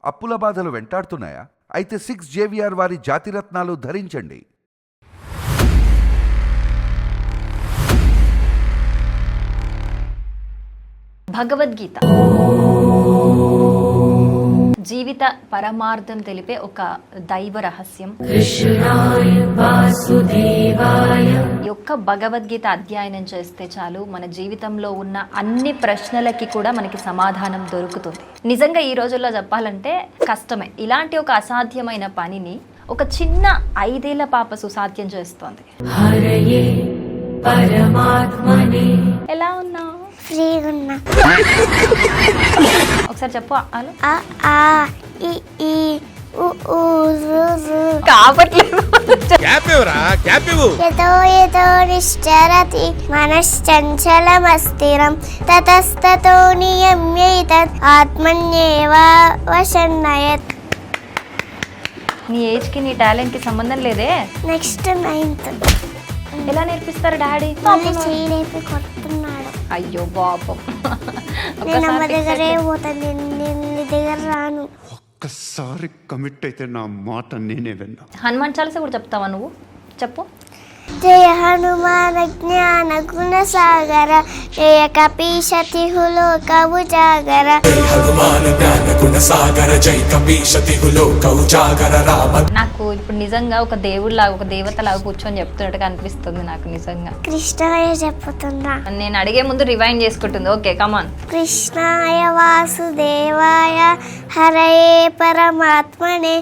అప్పుల బాధలు వెంటాడుతున్నాయా? అయితే 6 JVR వారి జాతిరత్నాలు ధరించండి. భగవద్గీత జీవిత పరమార్థం తెలిపే ఒక దైవ రహస్యం. ఈ యొక్క భగవద్గీత అధ్యయనం చేస్తే చాలు మన జీవితంలో ఉన్న అన్ని ప్రశ్నలకి కూడా మనకి సమాధానం దొరుకుతుంది. నిజంగా ఈ రోజుల్లో చెప్పాలంటే కష్టమే. ఇలాంటి ఒక అసాధ్యమైన పనిని ఒక చిన్న 5 ఏళ్ల పాప సుసాధ్యం చేస్తోంది. ఎలా ఉన్నావు? ఫ్రీగా ఉన్నా. ఒకసారి చెప్పు. ఆ ఆ ఈ ఈ ఉ ఊ రు రు. కావట్లేదు. యతో యతో నిశ్చరతి మనశ్చంచలమస్థిరం తతస్తతో నియమ్యైతద్ ఆత్మన్యేవ వశన్నయత్. నీ ఏజ్ కి నీ టాలెంట్ కి సంబంధం లేదే. Next 9th. ఎలా నేర్పిస్తారు డాడీ? చేయలేపి కొడుతున్నాడు. అయ్యో పాపం. నేను అమ్మ దగ్గరే పోతాను, నేను నీ దగ్గర రాను. ఒక్కసారి కమిట్ అయితే నా మాట నేనే విన్నా. హనుమాన్ చాలీసా కూడా చెప్తావా నువ్వు? చెప్పు. జయ హనుమాన జ్ఞాన గుణ సాగర జయ కపీశతి లోక ఉజాగర. నాకు ఇప్పుడు నిజంగా ఒక దేవుడిలాగా ఒక దేవతలాగా కూర్చొని చెప్తున్నట్టుగా అనిపిస్తుంది నాకు నిజంగా. కృష్ణాయ చెప్పుతున్నా. నేను అడిగే ముందు రివైండ్ చేసుకుంటుంది. Okay come on. కృష్ణాయ వాసుదేవాయ హరయే పరమాత్మనే.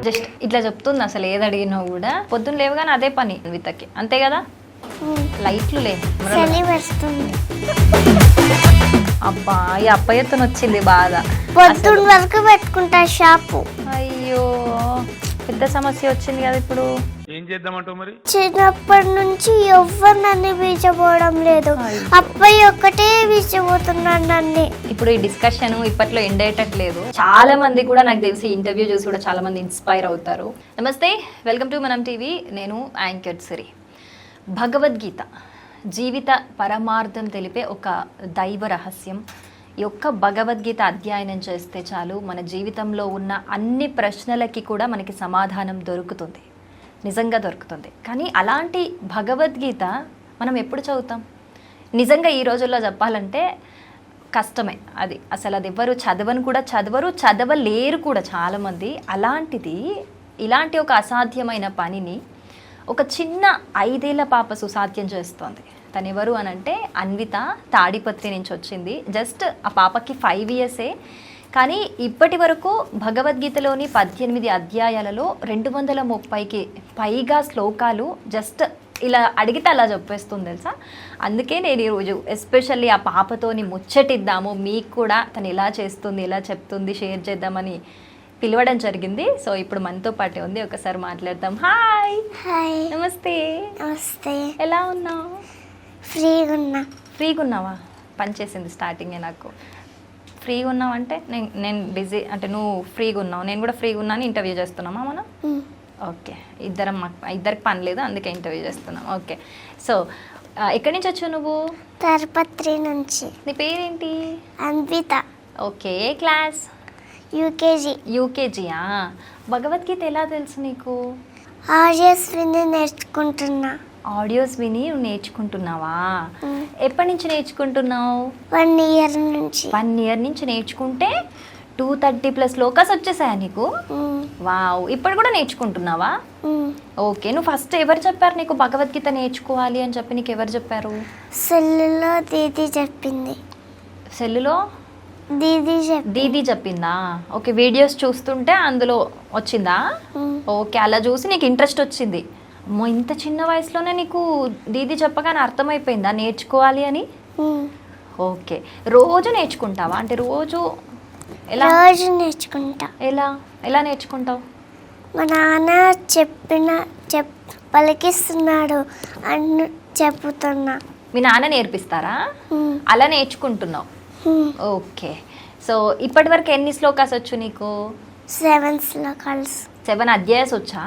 జస్ట్ ఇట్లా చెప్తుంది. అసలు ఏది అడిగినా కూడా పొద్దున్న లేవగానే అదే పని వితకి, అంతే కదా? లైట్లు లే. చలి వస్తుంది. అబ్బా ఈ అప్పయ్యతో వచ్చింది బాధ. పొద్దున్న వరకు పెట్టుకుంటా షాపు. అయ్యో పెద్ద సమస్య వచ్చింది కదా ఇప్పుడు. ఏం చేద్దామంటావు మరి? చిన్నప్పటి నుంచి ఎవ్వరు నన్ను బీచపోవడం లేదు. అబ్బాయి ఒక్కటే బీచపోతున్నాడు నన్ను. ఇప్పుడు ఈ డిస్కషన్ ఇప్పట్లో ఎండ్ అయ్యేటట్లేదు. చాలా మంది కూడా నాకు తెలిసి ఇంటర్వ్యూ చూసి కూడా చాలా మంది ఇన్స్పైర్ అవుతారు. నమస్తే, వెల్కమ్ టు మనం టీవీ. నేను యాంకర్ సిరి. భగవద్గీత జీవిత పరమార్థం తెలిపే ఒక దైవ రహస్యం. ఈ యొక్క భగవద్గీత అధ్యయనం చేస్తే చాలు మన జీవితంలో ఉన్న అన్ని ప్రశ్నలకి కూడా మనకి సమాధానం దొరుకుతుంది. నిజంగా దొరుకుతుంది. కానీ అలాంటి భగవద్గీత మనం ఎప్పుడు చదువుతాం? నిజంగా ఈ రోజుల్లో చెప్పాలంటే కష్టమే. అది అసలు అది ఎవ్వరు చదవలేరు కూడా చాలామంది. అలాంటిది ఇలాంటి ఒక అసాధ్యమైన పనిని ఒక చిన్న 5 ఏళ్ల పాప సుసాధ్యం చేస్తోంది. తను ఎవరు అనంటే అన్విత, తాడిపత్రి నుంచి వచ్చింది. జస్ట్ ఆ పాపకి 5 ఇయర్సే. కానీ ఇప్పటి వరకు భగవద్గీతలోని 18 అధ్యాయాలలో 230కి పైగా శ్లోకాలు జస్ట్ ఇలా అడిగితే అలా చెప్పేస్తుంది తెలుసా. అందుకే నేను ఈరోజు ఎస్పెషల్లీ ఆ పాపతోని ముచ్చటిద్దాము, మీకు కూడా తను ఎలా చేస్తుంది, ఎలా చెప్తుంది షేర్ చేద్దామని పిలవడం జరిగింది. సో ఇప్పుడు మనతో పాటే ఉంది, ఒకసారి మాట్లాడదాం. హాయ్. హాయ్. నమస్తే. నమస్తే. ఎలా ఉన్నావు? ఫ్రీగా ఉన్నా. ఫ్రీగా ఉన్నావా? పనిచేసింది స్టార్టింగే నాకు. ఫ్రీగా ఉన్నావు అంటే నేను బిజీ అంటే నువ్వు ఫ్రీగా ఉన్నావు, నేను కూడా ఫ్రీగా ఉన్నాను. ఇంటర్వ్యూ చేస్తున్నామా మనం? ఓకే, ఇద్దరికి పని లేదు, అందుకే ఇంటర్వ్యూ చేస్తున్నాం. ఓకే, సో ఎక్కడి నుంచి వచ్చావు నువ్వు? తాడిపత్రి నుంచి. నీ పేరేంటి? అన్విత. ఓకే, ఏ క్లాస్? యూకేజీయా? భగవద్గీత ఎలా తెలుసు నీకు? ఆడియోస్ విని నేర్చుకుంటున్నా. ఆడియోస్ విని నువ్వు నేర్చుకుంటున్నావా? ఎప్పటి నుంచి నేర్చుకుంటున్నావు? 1 ఇయర్ నుంచి. 1 ఇయర్ నుంచి నేర్చుకుంటే 230+ శ్లోకాస్ వచ్చేసాయా నీకు? వావ్. ఇప్పుడు కూడా నేర్చుకుంటున్నావా? ఓకే, నువ్వు ఫస్ట్ ఎవరు చెప్పారు నీకు భగవద్గీత నేర్చుకోవాలి అని చెప్పి? నీకు ఎవరు చెప్పారు? సెల్లులో దీది చెప్పింది. సెల్లులో దీది చెప్పిందా? ఓకే, వీడియోస్ చూస్తుంటే అందులో వచ్చిందా? ఓకే, అలా చూసి నీకు ఇంట్రెస్ట్ వచ్చింది. అమ్మో, ఇంత చిన్న వయసులోనే నీకు దీది చెప్పగానే అర్థమైపోయిందా నేర్చుకోవాలి అని? ఓకే, రోజు నేర్చుకుంటావా? అంటే రోజు ఎలా? రోజు నేర్చుకుంటా. ఎలా నేర్చుకుంటావు? మా నాన్న పలికిస్తున్నాడు అని చెప్తున్నా. మీ నాన్న నేర్పిస్తారా? అలా నేర్చుకుంటున్నావు. ఓకే, సో ఇప్పటి వరకు ఎన్ని శ్లోకాస్ వచ్చు నీకు? 7 శ్లోకాలు. 7 అధ్యాయాస్ వచ్చా?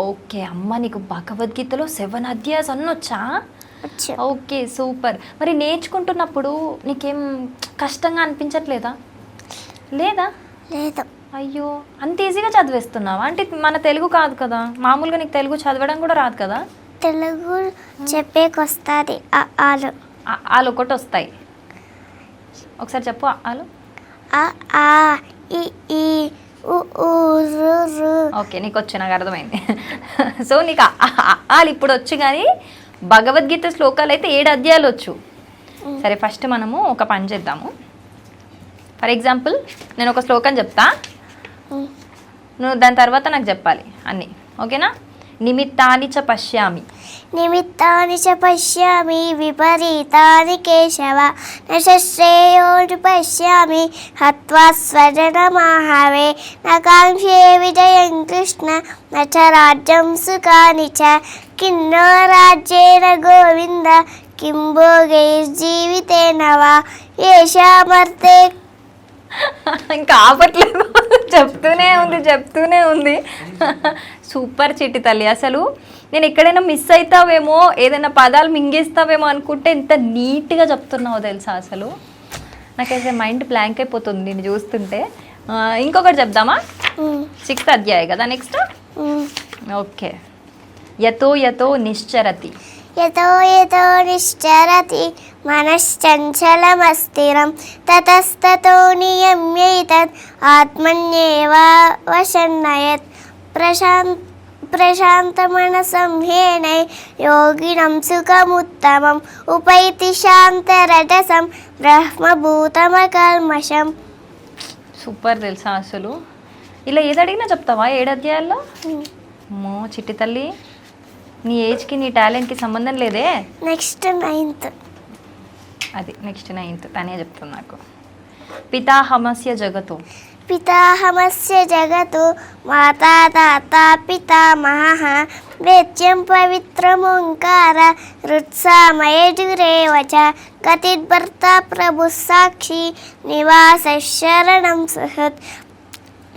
ఓకే అమ్మ, నీకు భగవద్గీతలో 7 అధ్యాయాస్ అన్నీ వచ్చా? వచ్చు. Okay, super. మరి నేర్చుకుంటున్నప్పుడు నీకేం కష్టంగా అనిపించట్లేదా? లేదా? లేదు. అయ్యో, అంత ఈజీగా చదివేస్తున్నావా? అంటే మన తెలుగు కాదు కదా, మామూలుగా నీకు తెలుగు చదవడం కూడా రాదు కదా? తెలుగు చెప్పేకొస్తుంది. ఆలు ఆలు ఒకటి వస్తాయి, ఒకసారి చెప్పు. ఆలు ఆ ఆ ఈ ఈ ఉ ఊ రు రు. ఓకే, నీకు వచ్చు, నాకు అర్థమైంది. సో నీకు ఆలు ఇప్పుడు వచ్చు, కానీ భగవద్గీత శ్లోకాలు అయితే 7 అధ్యాయాలు వచ్చు. సరే, ఫస్ట్ మనము ఒక పని చేద్దాము. ఫర్ ఎగ్జాంపుల్, నేను ఒక శ్లోకం చెప్తా, నువ్వు దాని తర్వాత నాకు చెప్పాలి అన్నీ. ఓకేనా? నిమిత్తాని చ పశ్యామి. నిమిత్తాని చ పశ్యామి విపరీతాని కేశవ న శ్రేయోని పశ్యామి హత్వా స్వజనమాహవే న కాంక్షే విజయం కృష్ణ న చ రాజ్యం సుఖాని చ కిన్నో రాజ్యేన గోవింద కిం భోగైర్జీవితేన వా ఏషామర్తే. ఇంకా ఆపట్లేదు, చెప్తూనే ఉంది. సూపర్ చిట్టి తల్లి. అసలు నేను ఎక్కడైనా మిస్ అవుతావేమో, ఏదైనా పదాలు మింగేస్తావేమో అనుకుంటే ఎంత నీట్గా చెప్తున్నావో తెలుసా. అసలు నాకైతే మైండ్ బ్లాంక్ అయిపోతుంది నేను చూస్తుంటే. ఇంకొకటి చెప్దామా? 6th అధ్యాయం కదా నెక్స్ట్. ఓకే. యతో యతో నిశ్చరతి. యతో యతో నిశ్చరతి మనశ్చంచలమస్థిరం తతస్తతో నియమ్యైతద్ ఆత్మన్యేవ వశన్నయత్. ప్రశాంతమనసం హేనై యోగినం సుఖముత్తమం ఉపైతి శాంతరజసం బ్రహ్మభూతమకల్మషం. సూపర్ తెలుసా. అసలు ఇలా ఏది అడిగినా చెప్తావా 7 అధ్యాయాల్లో? అమ్మో చిట్టి తల్లి, నీ ఏజ్కి నీ టాలెంట్కి సంబంధం లేదే. Next 9th. అది నెక్స్ట్ 9th తనే చెప్తుంది నాకు. పితాహమస్య జగతు. పితాహమస్య జగతు మాతా తాతా పితామహః వేద్యం పవిత్రమోంకార హృత్సామయజురేవ చ గతిర్భర్తా ప్రభుః సాక్షి నివాసः శరణం సుహృత్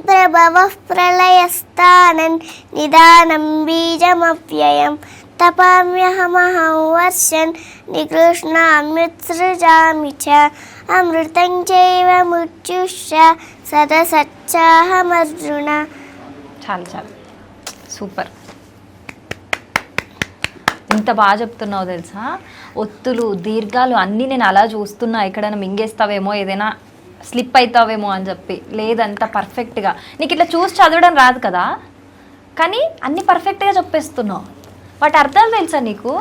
ప్రభవః ప్రళయస్థానన్ నిదానం బీజమవ్యయం తపామ్యహమహం వర్షన్ నికృష్ణామృత్సృజామి చ అమృతం చైవ మృత్యుశ్చ సదసచ్చాహమర్జున. చాలు సూపర్. ఇంత బాగా చెప్తున్నావు తెలుసా. ఒత్తులు దీర్ఘాలు అన్నీ నేను అలా చూస్తున్నా, ఎక్కడైనా మింగేస్తావేమో, ఏదైనా స్లిప్ అవుతావేమో అని చెప్పి. లేదంతా పర్ఫెక్ట్గా. నీకు ఇట్లా చూసి చదవడం రాదు కదా, కానీ అన్నీ పర్ఫెక్ట్గా చెప్పేస్తున్నావు. వాటి అర్థాలు తెలుసా నీకు?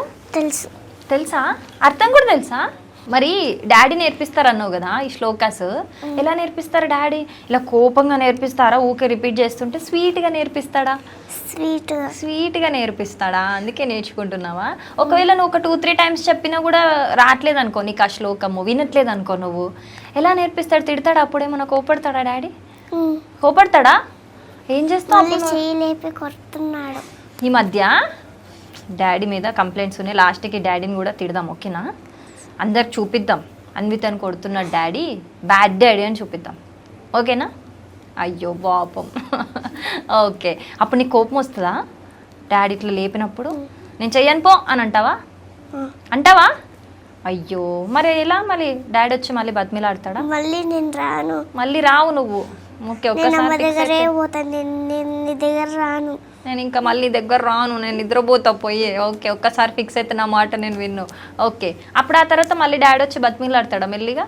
తెలుసా? అర్థం కూడా తెలుసా? మరి డాడీ నేర్పిస్తారన్నావు కదా ఈ శ్లోకాస్. ఎలా నేర్పిస్తారు డాడీ? ఇలా కోపంగా నేర్పిస్తారా? ఊకే రిపీట్ చేస్తుంటే స్వీట్గా నేర్పిస్తాడా? స్వీట్గా నేర్పిస్తాడా? అందుకే నేర్చుకుంటున్నావా? ఒకవేళ నువ్వు ఒక 2-3 టైమ్స్ చెప్పినా కూడా రావట్లేదు అనుకో, నీకు ఆ శ్లోకము వినట్లేదు అనుకో, నువ్వు ఎలా నేర్పిస్తాడు? తిడతాడా? అప్పుడేమన్నా కోపడతాడా డాడీ? కోపడతాడా? ఏం చేస్తావు? కొడుతున్నాడు. ఈ మధ్య డాడీ మీద కంప్లైంట్స్ ఉన్నాయి. లాస్ట్కి డాడీని కూడా తిడదాం, ఓకేనా? అందరికి చూపిద్దాం అన్వితని కొడుతున్నాడు డాడీ, బ్యాడ్ డాడీ అని చూపిద్దాం, ఓకేనా? అయ్యో పాపం. ఓకే, అప్పుడు నీకు కోపం వస్తుందా డాడీ ఇట్లా లేపినప్పుడు? నేను చెయ్యను పో అని అంటావా? అయ్యో, మరి ఎలా? మళ్ళీ డాడీ వచ్చి మళ్ళీ బతిమిలాడతాడా? మళ్ళీ నేను రాను. మళ్ళీ రావు నువ్వు? ఓకే, రాను. నేను ఇంకా మళ్ళీ దగ్గర రాను, నేను నిద్రపోతా పోయే. ఓకే, ఒక్కసారి ఫిక్స్ అయితే నా మాట నేను విన్ను. ఓకే, అప్పుడు ఆ తర్వాత మళ్ళీ డాడీ వచ్చి బతిమిలాడతాడా? మెల్లిగా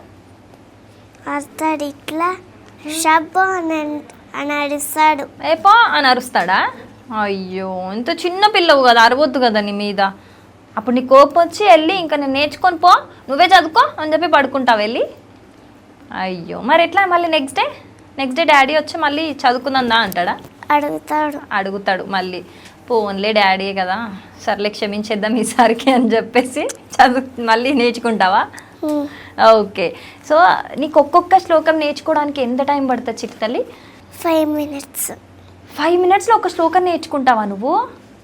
వస్తాడు, ఇట్లా షబ్బో అని అరుస్తాడు. ఏపో అని అరుస్తాడా? అయ్యో, ఇంత చిన్న పిల్లవు కదా, అరవద్దు కదా నీ మీద. అప్పుడు నీ కోపం వచ్చి వెళ్ళి ఇంకా నేను నేర్చుకొని పో, నువ్వే చదువుకో అని చెప్పి పడుకుంటావు వెళ్ళి. అయ్యో, మరి ఎట్లా? మళ్ళీ నెక్స్ట్ డే డాడీ వచ్చి మళ్ళీ చదువుకుందా అంటాడా? అడుగుతాడు మళ్ళీ. పోన్లే డాడీ కదా, సర్లే క్షమించేద్దాం ఈసారికి అని చెప్పేసి మళ్ళీ నేర్చుకుంటావా? ఓకే, సో నీకు ఒక్కొక్క శ్లోకం నేర్చుకోవడానికి ఎంత టైం పడుతుంది చిట్టి తల్లి? 5 minutes. 5 minutesలో ఒక శ్లోకం నేర్చుకుంటావా నువ్వు?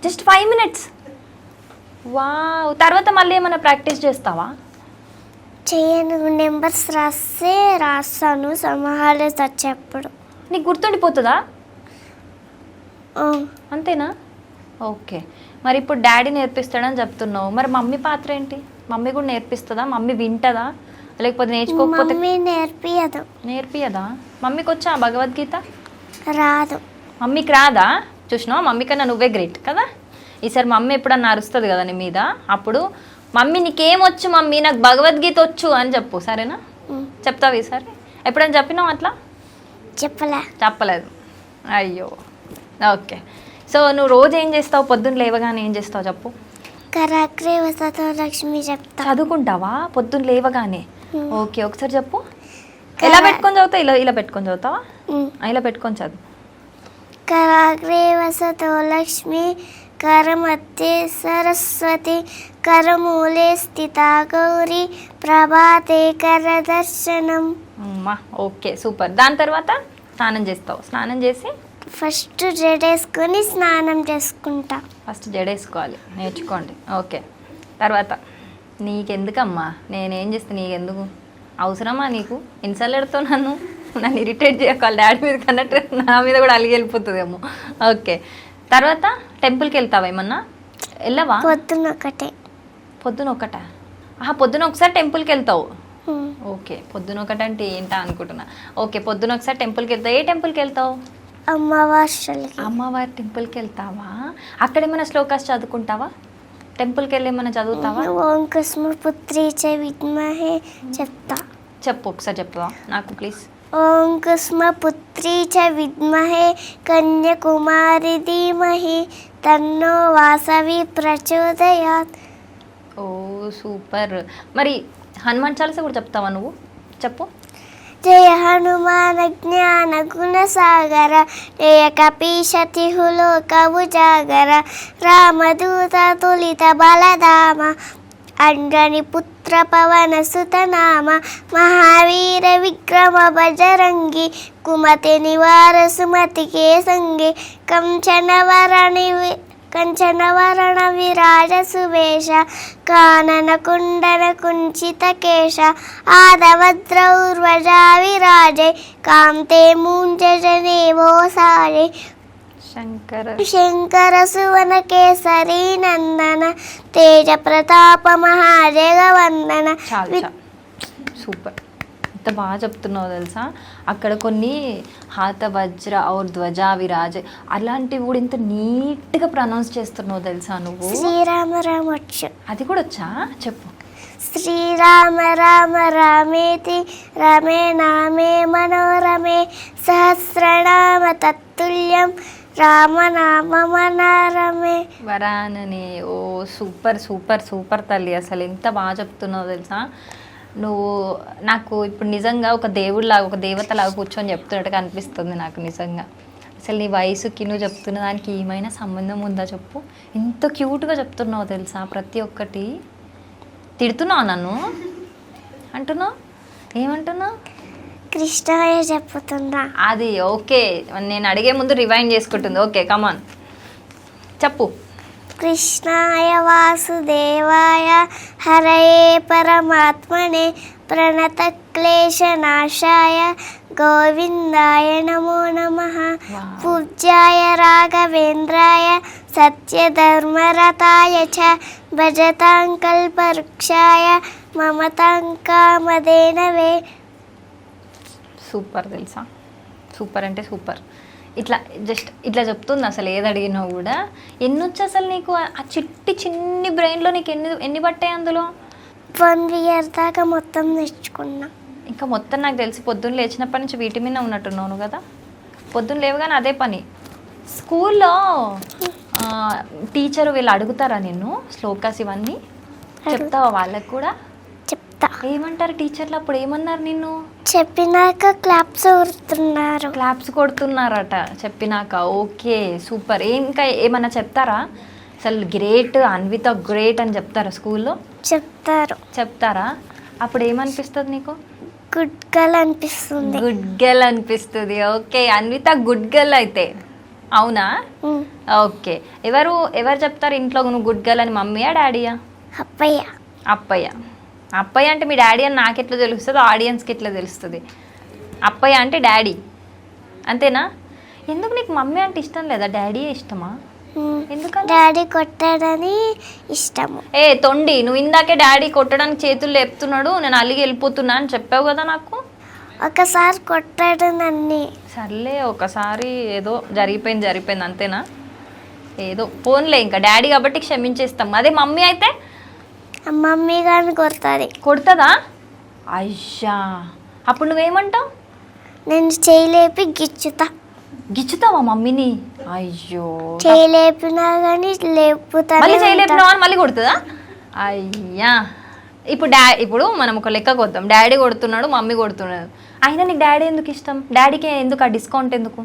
Just 5 minutes? వావ్. తర్వాత మళ్ళీ ఏమైనా ప్రాక్టీస్ చేస్తావా? చేయను. నెంబర్స్ రాస్తాను సమాహాలు వచ్చేప్పుడు. నీకు గుర్తుండిపోతుందా? అంతేనా? ఓకే, మరి ఇప్పుడు డాడీ నేర్పిస్తాడని చెప్తున్నావు, మరి మమ్మీ పాత్ర ఏంటి? మమ్మీ కూడా నేర్పిస్తుందా? మమ్మీ వింటదా? లేకపోతే నేర్చుకోకపోతే మమ్మీ నేర్పియదు. నేర్పియదా? మమ్మీకి వచ్చా భగవద్గీత? రాదు. మమ్మీకి రాదా? చూసినావా, మమ్మీ కన్నా నువ్వే గ్రేట్ కదా. ఈసారి మమ్మీ ఎప్పుడన్నా అరుస్తుంది కదా నీ మీద, అప్పుడు మమ్మీ నీకేమొచ్చు మమ్మీ, నాకు భగవద్గీత వచ్చు అని చెప్పు, సరేనా? చెప్తావు ఈసారి? ఎప్పుడైనా చెప్పినావు అట్లా? చెప్పలేదు. అయ్యో, ఓకే. సో నువ్వు రోజు ఏం చేస్తావు? పొద్దున్న లేవగానే ఏం చేస్తావు చెప్పు? కరాగ్రే వసతో లక్ష్మి చెప్తా. చదువుకుంటావా పొద్దున్న లేవగానే? ఓకే, ఒకసారి చెప్పు. ఎలా పెట్టుకొని చదువుతావు? ఇలా పెట్టుకొని చదువుతావా? ఇలా పెట్టుకొని చదువు. కరాగ్రే వసతో లక్ష్మి కరమధ్యే సరస్వతి కరమూలే స్థితా గౌరీ ప్రభాతే కరదర్శనం. Okay, super. దాని తర్వాత స్నానం చేస్తావు. స్నానం చేసి ఫస్ట్ జడేసుకొని స్నానం చేసుకుంటా. ఫస్ట్ జడేసుకోవాలి, నేర్చుకోండి. ఓకే, తర్వాత నీకెందుకమ్మా నేనేం చేస్తే నీకెందుకు? అవసరమా నీకు? ఇన్సల్ట్ పెడతావు నన్ను ఇరిటేట్ చేయకాలి. డాడీ మీద కన్నట్టు నా మీద కూడా అలిగి వెళ్ళిపోతుందేమో. ఓకే, తర్వాత టెంపుల్కి వెళ్తావా? ఏమన్నా వెళ్ళవా? పొద్దున ఒకటా? పొద్దున ఒకసారి టెంపుల్కి వెళ్తావు. ఓకే, పొద్దున ఒకటి అంటే ఏంటా అనుకుంటున్నా. ఓకే, పొద్దున ఒకసారి టెంపుల్కి వెళ్తావు. ఏ టెంపుల్కి వెళ్తావు? అమ్మవారి టెంపుల్కి వెళ్తావా? అక్కడ ఏమైనా శ్లోకాస్ చదువుకుంటావా? టెంపుల్కి వెళ్ళి ఏమైనా చదువుతావా? ఓం కుస్మపుత్రీ చ విద్మహే చెప్తా. చెప్పు, ఒకసారి చెప్పవా నాకు ప్లీజ్? ఓం కుస్మపుత్రీ చ విద్మహే కన్యాకుమారి ధీమహి తన్నో వాసవి ప్రచోదయాత్. ఓ సూపర్. మరి హనుమాన్ చాలీసా కూడా చెప్తావా నువ్వు? చెప్పు. జయ హనుమాన జ్ఞాన గుణ సాగర జయ కపీశతిహులోక ఉజాగర రామదూత తులిత బలధామ అంజని పుత్ర పవన సుతనామ మహావీర విక్రమ బజరంగి కుమతి నివార సుమతి కేసంగి కంచనవరణ విరాజ సువేష కానన కుండన కుంచిత కేశ ఆదవద్రౌర్వజా విరాజే కాంతే మూంజనేవో సారే శంకర సువన కేసరి నందన తేజ ప్రతాప మహాజగవందన. సూపర్, ఎంత బాగా చెప్తున్నావు తెలుసా. అక్కడ కొన్ని హాత వజ్ర ఔర్ ధ్వజా విరాజ్ అలాంటివి కూడా ఇంత నీట్గా ప్రొనౌన్స్ చేస్తున్నావు తెలుసా నువ్వు. శ్రీరామ రామొచ్చు, అది కూడా వచ్చా? చెప్పు. శ్రీరామ రామ రామేతి రమే నామే మనోరమే సహస్రనామ తత్తుల్యం రామనామ మనరమే వరాననే. ఓ సూపర్ సూపర్ సూపర్ తల్లి, అసలు ఎంత బాగా చెప్తున్నావు తెలుసా నువ్వు. నాకు ఇప్పుడు నిజంగా ఒక దేవుడిలాగా ఒక దేవతలాగా కూర్చొని చెప్తున్నట్టుగా అనిపిస్తుంది నాకు నిజంగా. అసలు నీ వయసుకి నువ్వు చెప్తున్న దానికి ఏమైనా సంబంధం ఉందా చెప్పు? ఎంత క్యూట్గా చెప్తున్నావు తెలుసా ప్రతి ఒక్కటి. తిడుతున్నావు నన్ను అంటున్నావు? ఏమంటున్నావు? కృష్ణయ్య చెప్పుతున్నా. అది ఓకే, నేను అడిగే ముందు రివైండ్ చేసుకుంటుంది. ఓకే, కమాన్ చెప్పు. కృష్ణాయ వాసుదేవాయ హరయే పరమాత్మనే ప్రణత క్లేశనాశాయ గోవిందాయ నమో నమః పూజ్యాయ రాఘవేంద్రాయ సత్యధర్మరతాయ చ భజతాం కల్పవృక్షాయ మమతాం కామధేనవే. సూపర్ తెలుసా, సూపర్ అంటే సూపర్. ఇట్లా చెప్తుంది అసలు ఏది అడిగినా కూడా. ఎన్ని వచ్చి అసలు నీకు ఆ చిన్ని బ్రెయిన్లో నీకు ఎన్ని పట్టాయి అందులో? 1 year దాకా మొత్తం నేర్చుకున్నా. ఇంకా మొత్తం నాకు తెలిసి పొద్దున్న లేచినప్పటి నుంచి వీటి మీద ఉన్నట్టున్నాను కదా. పొద్దున్న లేవగానే అదే పని. స్కూల్లో టీచర్ వీళ్ళు అడుగుతారా నిన్ను శ్లోకాస్ ఇవన్నీ? చెప్తావా వాళ్ళకు కూడా? చెప్తా. ఏమంటారు టీచర్లు అప్పుడు? ఏమన్నారు నిన్ను? చెప్పినాక క్లాప్స్ కొడుతున్నారట చెప్పినాక. Okay super. ఇంకా ఏమన్నా చెప్తారా? అసలు గ్రేట్ అన్విత గ్రేట్ అని చెప్తారా స్కూల్లో? చెప్తారా? అప్పుడు ఏమనిపిస్తుంది నీకు? గుడ్ గర్ల్ అనిపిస్తుంది. గుడ్ గర్ల్ అనిపిస్తుంది. ఓకే, అన్విత గుడ్ గర్ల్ అయితే. అవునా? ఓకే. ఎవరు చెప్తారు ఇంట్లో నువ్వు గుడ్ గర్ల్ అని? మమ్మీయా డాడీయా? అప్పయ్య అంటే మీ డాడీ అని నాకు ఎట్లా తెలుస్తుంది, ఆడియన్స్కి ఎట్లా తెలుస్తుంది? అప్పయ్య అంటే డాడీ అంతేనా? ఎందుకు నీకు మమ్మీ అంటే ఇష్టం లేదా, డాడీ ఇష్టమా? ఎందుకని? డాడీ కొట్టాడని ఇష్టము. ఏ తొండి, నువ్వు ఇందాకే డాడీ కొట్టడానికి చేతులు లేపుతున్నాడు, నేను అలిగి వెళ్ళిపోతున్నా అని చెప్పావు కదా నాకు. ఒకసారి కొట్టాడు నన్ను. సర్లే, ఒకసారి ఏదో జరిగిపోయింది అంతేనా? ఏదో పోన్లే, ఇంకా డాడీ కాబట్టి క్షమించేస్తాం. అదే మమ్మీ అయితే మమ్మీ గారిని కొడుతుంది. కొడుతుందా? అయ్యా, అప్పుడు నువ్వేమంటావు? నేను చేయలేపి గిచ్చుతావా మమ్మీని? అయ్యో, చేయలేపినా కానీ లేపుతాను. మళ్ళీ చేయలేపినావా అని మళ్ళీ కొడుతుందా? అయ్యా, ఇప్పుడు మనం ఒక లెక్క కొద్దాం. డాడీ కొడుతున్నాడు, మమ్మీ కొడుతున్నాడు, అయినా నీకు డాడీ ఎందుకు ఇష్టం? డాడీకి ఎందుకు ఆ డిస్కౌంట్ ఎందుకు?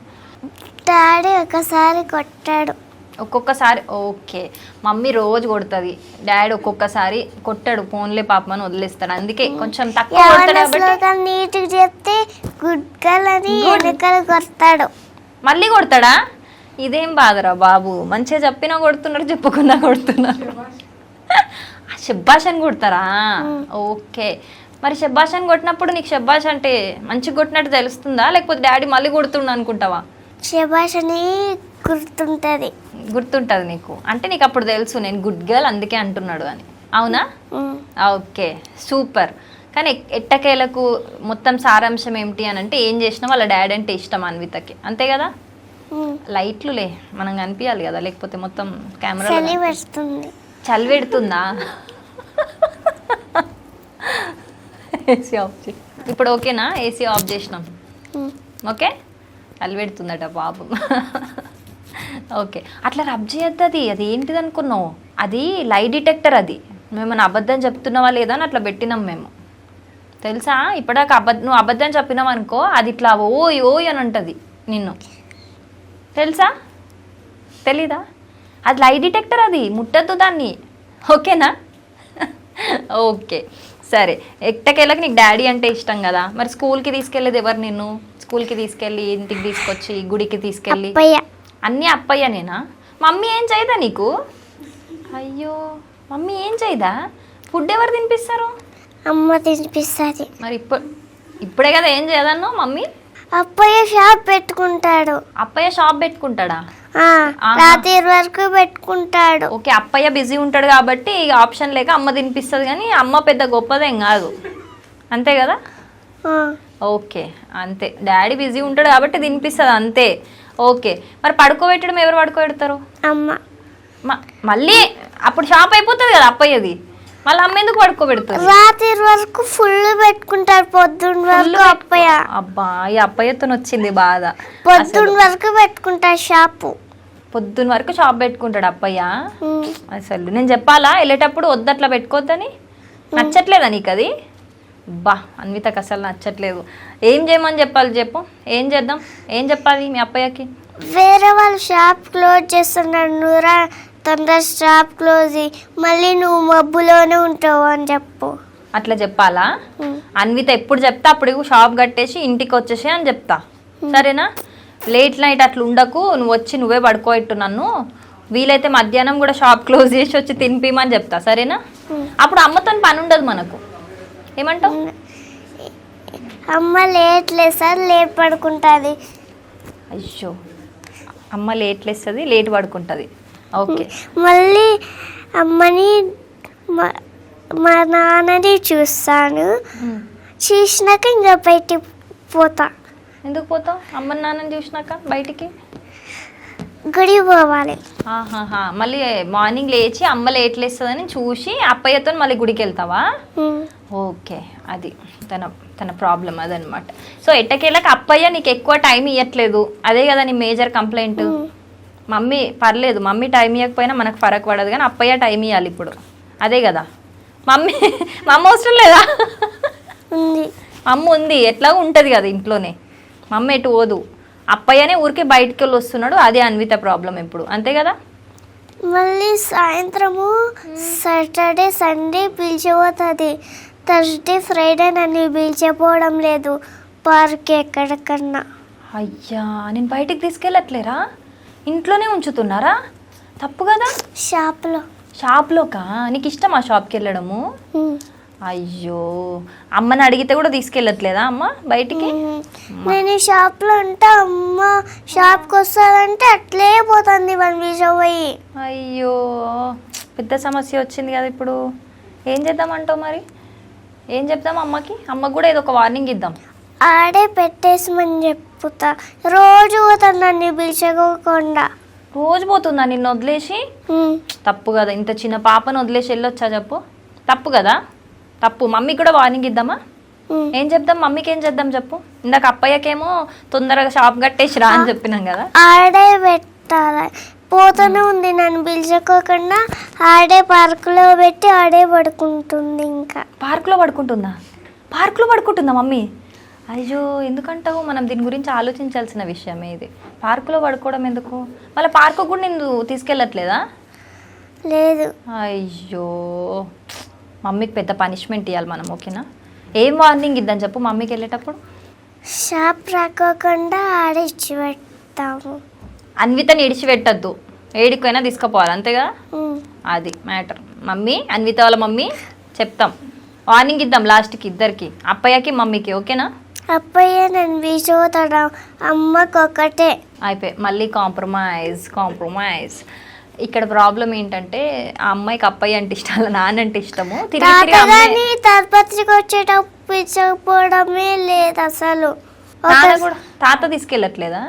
డాడీ ఒకసారి కొట్టాడు. ఒక్కొక్కసారి ఓకే, మమ్మీ రోజు కొడుతుంది, డాడీ ఒక్కొక్కసారి కొట్టాడు, ఫోన్లే పాపమని వదిలేస్తాడు, అందుకే కొంచెం తక్కువ కొడతాడు కాబట్టి. నీట్గా చెప్తే గుడ్ గర్ల్ అని వెనకాల కొడతాడు. మళ్ళీ కొడతాడా? ఇదేం బాధరా బాబు, మంచిగా చెప్పినా కొడుతున్నారు, చెప్పకుండా కొడుతున్నారు. శబ్బాష్ అని కొడతారా? ఓకే, మరి శబ్బాష్ అని కొట్టినప్పుడు నీకు శబ్బాష్ అంటే మంచిగా కొట్టినట్టు తెలుస్తుందా, లేకపోతే డాడీ మళ్ళీ కొడుతుండ అనుకుంటావా? శబాష్ అని గుర్తుంటుంది నీకు, అంటే నీకు అప్పుడు తెలుసు నేను గుడ్ గర్ల్ అందుకే అంటున్నాడు అని, అవునా? Okay, super. కానీ ఎట్టకేలకు మొత్తం సారాంశం ఏమిటి అని అంటే, ఏం చేసినా వాళ్ళ డాడీ అంటే ఇష్టం అన్వితకి, అంతే కదా? లైట్లులే, మనం కనిపించాలి కదా, లేకపోతే మొత్తం కెమెరా చలి పెడుతుందా? ఏసీ ఆఫ్ చేయి. ఇప్పుడు ఓకేనా? ఏసీ ఆఫ్ చేసినాం. ఓకే, చలి పెడుతుందట పాపం. ఓకే, అట్లా రబ్ చేయొద్దు. అది ఏంటిది అనుకున్నావు? అది లై డిటెక్టర్. అది మేమన్నా అబద్ధం చెప్తున్నావా లేదా అని అట్లా పెట్టినాం మేము, తెలుసా? ఇప్పటిదాకా నువ్వు అబద్ధం చెప్పినావు అనుకో, అది ఇట్లా ఓయ్ ఓయ్ అని అంటుంది నిన్ను, తెలుసా? తెలీదా? అది లై డిటెక్టర్, అది ముట్టద్దు దాన్ని, ఓకేనా? ఓకే, సరే. ఎట్టకేళ్ళకి నీకు డాడీ అంటే ఇష్టం కదా, మరి స్కూల్కి తీసుకెళ్ళేది ఎవరు నిన్ను? స్కూల్కి తీసుకెళ్ళి, ఇంటికి తీసుకొచ్చి, గుడికి తీసుకెళ్ళి అన్నీ అప్పయ్యనేనా? మమ్మీ ఏం చేయదా నీకు? అయ్యో, మమ్మీ ఏం చేయదా? ఫుడ్ ఎవరు తినిపిస్తారు? అమ్మ తినిపిస్తుంది. మరి ఇప్పుడే కదా ఏం చేయదన్నో మమ్మీ? అప్పయ్య షాప్ పెట్టుకుంటాడు. అప్పయ్య షాప్ పెట్టుకుంటాడా? రాత్రి వరకు పెట్టుకుంటాడు. ఓకే, అప్పయ్య బిజీ ఉంటాడు కాబట్టి ఆప్షన్ లేక అమ్మ తినిపిస్తుంది, కానీ అమ్మ పెద్ద గొప్పదేం కాదు, అంతే కదా? ఓకే, అంతే. డాడీ బిజీ ఉంటాడు కాబట్టి తినిపిస్తుంది, అంతే. ఓకే, మరి పడుకోబెట్టడం ఎవరు పడుకోబెడతారు? అమ్మ. మళ్ళీ అప్పుడు షాప్ అయిపోతుంది కదా అప్పయ్యది, మళ్ళీ అమ్మ ఎందుకు పడుకోబెడతారు? రాత్రి వరకు ఫుల్ పెట్టుకుంటారు, పొద్దున్న వరకు అప్పయ్య. అబ్బా, ఈ అప్పయ్యతో వచ్చింది బాధ. పొద్దున్న వరకు పెట్టుకుంటారు షాపు, పొద్దున్న వరకు షాప్ పెట్టుకుంటాడు అప్పయ్య. అసలు నేను చెప్పాలా వెళ్ళేటప్పుడు వద్దట్లా పెట్టుకోవద్దని? నచ్చట్లేదా నీకు అది? బా, అన్వితకు అసలు నచ్చట్లేదు. ఏం చేయమని చెప్పాలి చెప్పు, ఏం చేద్దాం, ఏం చెప్పాలి మీ అప్పయ్యకి? వేరే వాళ్ళు షాప్ క్లోజ్ చేస్తున్నారు, నువ్వురా తొందర షాప్ క్లోజ్, మళ్ళీ నువ్వు మబ్బులోనే ఉంటావు అని చెప్పు. అట్లా చెప్పాలా? అన్విత ఎప్పుడు చెప్తా అప్పుడు షాప్ కట్టేసి ఇంటికి వచ్చేసి అని చెప్తా, సరేనా? లేట్ నైట్ అట్లా ఉండకు, నువ్వు వచ్చి నువ్వే పడుకోబెట్టు నన్ను, వీలైతే మధ్యాహ్నం కూడా షాప్ క్లోజ్ చేసి వచ్చి తినిపిమని చెప్తా, సరేనా? అప్పుడు అమ్మతో పని ఉండదు మనకు, ఏమంటావు? అమ్మ లేట్ లేస్తారు, లేట్ పడుకుంటుంది. అయ్యో, అమ్మ లేట్ లేస్తుంది, లేట్ పడుకుంటుంది. ఓకే, మళ్ళీ అమ్మని మా నాన్నని చూస్తాను, చూసినాక ఇంకా బయటికి పోతా. ఎందుకు పోతావు అమ్మ నాన్నని చూసినాక బయటికి? గుడి పోవాలి. మళ్ళీ మార్నింగ్ లేచి అమ్మ లేట్ లేస్తుందని చూసి అప్పయ్యతో మళ్ళీ గుడికి వెళ్తావా? ఓకే, అది తన ప్రాబ్లం అదనమాట. సో ఎట్టకేళ్ళకి అప్పయ్య నీకు ఎక్కువ టైం ఇవ్వట్లేదు, అదే కదా నీ మేజర్ కంప్లైంట్. మమ్మీ పర్లేదు, మమ్మీ టైం ఇవ్వకపోయినా మనకు ఫరక్ పడదు, కానీ అప్పయ్య టైం ఇవ్వాలి ఇప్పుడు, అదే కదా? మమ్మీ అవసరం లేదా? అమ్మ ఉంది, ఎట్లా ఉంటుంది కదా ఇంట్లోనే, మమ్మీ ఎటు పోదు, అప్పయ్యనే ఊరికే బయటికి వెళ్ళి వస్తున్నాడు, అదే అన్విత ప్రాబ్లం ఇప్పుడు, అంతే కదా? మళ్ళీ సాయంత్రము సాటర్డే సండే పిలిచిపోతుంది, థర్స్డే ఫ్రైడే నన్ను పిలిచిపోవడం లేదు పార్క్ ఎక్కడికన్నా. అయ్యా, నేను బయటికి తీసుకెళ్ళట్లేరా? ఇంట్లోనే ఉంచుతున్నారా? తప్పు కదా. షాప్లోకా? నీకు ఇష్టమా షాప్కి వెళ్ళడము? అయ్యో, అమ్మని అడిగితే కూడా తీసుకెళ్ళట్లేదా అమ్మ బయటికి? నేను ఈ షాప్లో ఉంటే అమ్మ షాప్కి వస్తుందంటే అట్లే పోతుంది మన పోయి. అయ్యో, పెద్ద సమస్య వచ్చింది కదా ఇప్పుడు. ఏం చేద్దామంటావు మరి? ఏం చెప్దాం అమ్మకి? అమ్మకి కూడా ఏదో ఒక వార్నింగ్ ఇద్దాం. ఆడే పెట్టేసమని చెప్పుతా. రోజు పోతాను నన్ను పిలిచకోకుండా. రోజు పోతుందా నిన్ను వదిలేసి? తప్పు కదా, ఇంత చిన్న పాపను వదిలేసి వెళ్ళొచ్చా చెప్పు? తప్పు కదా, తప్పు. మమ్మీకి కూడా వార్నింగ్ ఇద్దామా? ఏం చెప్దాం మమ్మీకి? ఏం చేద్దాం చెప్పు? ఇందాక అప్పయ్యకేమో తొందరగా షాప్ కట్టేసి రా అని చెప్పినాం కదా. ఆడే పెట్టాలి. పోతూనే ఉంది నన్ను పిలుచుకోకుండా. ఆడే పార్కులో పెట్టి ఆడే పడుకుంటుంది. ఇంకా పార్కులో పడుకుంటుందా? పార్కులో పడుకుంటుందా మమ్మీ? అయ్యో, ఎందుకంటావు? మనం దీని గురించి ఆలోచించాల్సిన విషయమే ఇది. పార్కులో పడుకోవడం ఎందుకు? మళ్ళీ పార్కు కూడా నిన్ను తీసుకెళ్ళట్లేదా? లేదు. అయ్యో, మమ్మీకి పెద్ద పనిష్మెంట్ ఇవ్వాలి మనం, ఓకేనా? ఏం వార్నింగ్ ఇద్దాం చెప్పు మమ్మీకి వెళ్ళేటప్పుడు? షాప్ రాకోకుండా ఆడే ఇచ్చి పెడతాము. అన్వితని ఇడిచిపెట్టద్దు, ఏడికైనా తీసుకుపోవాలి, అంతేగా? అది మ్యాటర్. మమ్మీ, అన్విత వాళ్ళ మమ్మీ చెప్తాం, వార్నింగ్ ఇద్దాం లాస్ట్కి ఇద్దరికి, అప్పయ్యకి మమ్మీకి, ఓకేనా? అప్పయ్య నన్ను పిలిచిపోతాడు. అమ్మకు ఒకటే. అయిపోయి మళ్ళీ కాంప్రమైజ్. ఇక్కడ ప్రాబ్లం ఏంటంటే ఆ అమ్మాయికి అప్పయ్య అంటే ఇష్టం, అలా నాన్న అంటే ఇష్టము. తాతగాని తాతపత్రికి వచ్చేటప్పుడు పిలిచకపోవడమే లేదు అసలు. తాత తీసుకెళ్ళట్లేదా?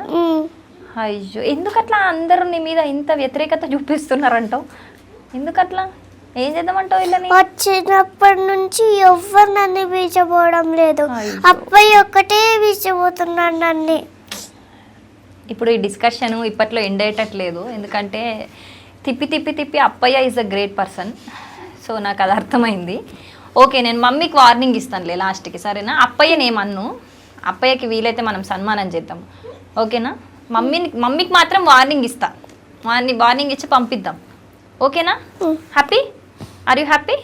అయ్యో, ఎందుకట్లా అందరూ నీ మీద ఇంత వ్యతిరేకత చూపిస్తున్నారంటావు? ఎందుకట్లా? ఏం చేద్దామంటావు వీళ్ళని? వచ్చినప్పటి నుంచి ఎవ్వరు నన్ను పిలిచపోవడం లేదు. అబ్బాయి ఒక్కటే పిలిచిపోతున్నాడు నన్ను. ఇప్పుడు ఈ డిస్కషన్ ఇప్పట్లో ఎండ్ అయ్యేటట్లేదు, ఎందుకంటే తిప్పి Appayya is a great person. So నాకు అది అర్థమైంది. ఓకే, నేను మమ్మీకి వార్నింగ్ ఇస్తానులే లాస్ట్కి, సరేనా? అప్పయ్యని ఏమన్ను, అప్పయ్యకి వీలైతే మనం సన్మానం చేద్దాం, ఓకేనా? మమ్మీకి మాత్రం వార్నింగ్ ఇస్తా, వార్నింగ్ ఇచ్చి పంపిద్దాం, ఓకేనా? Happy? Are you happy?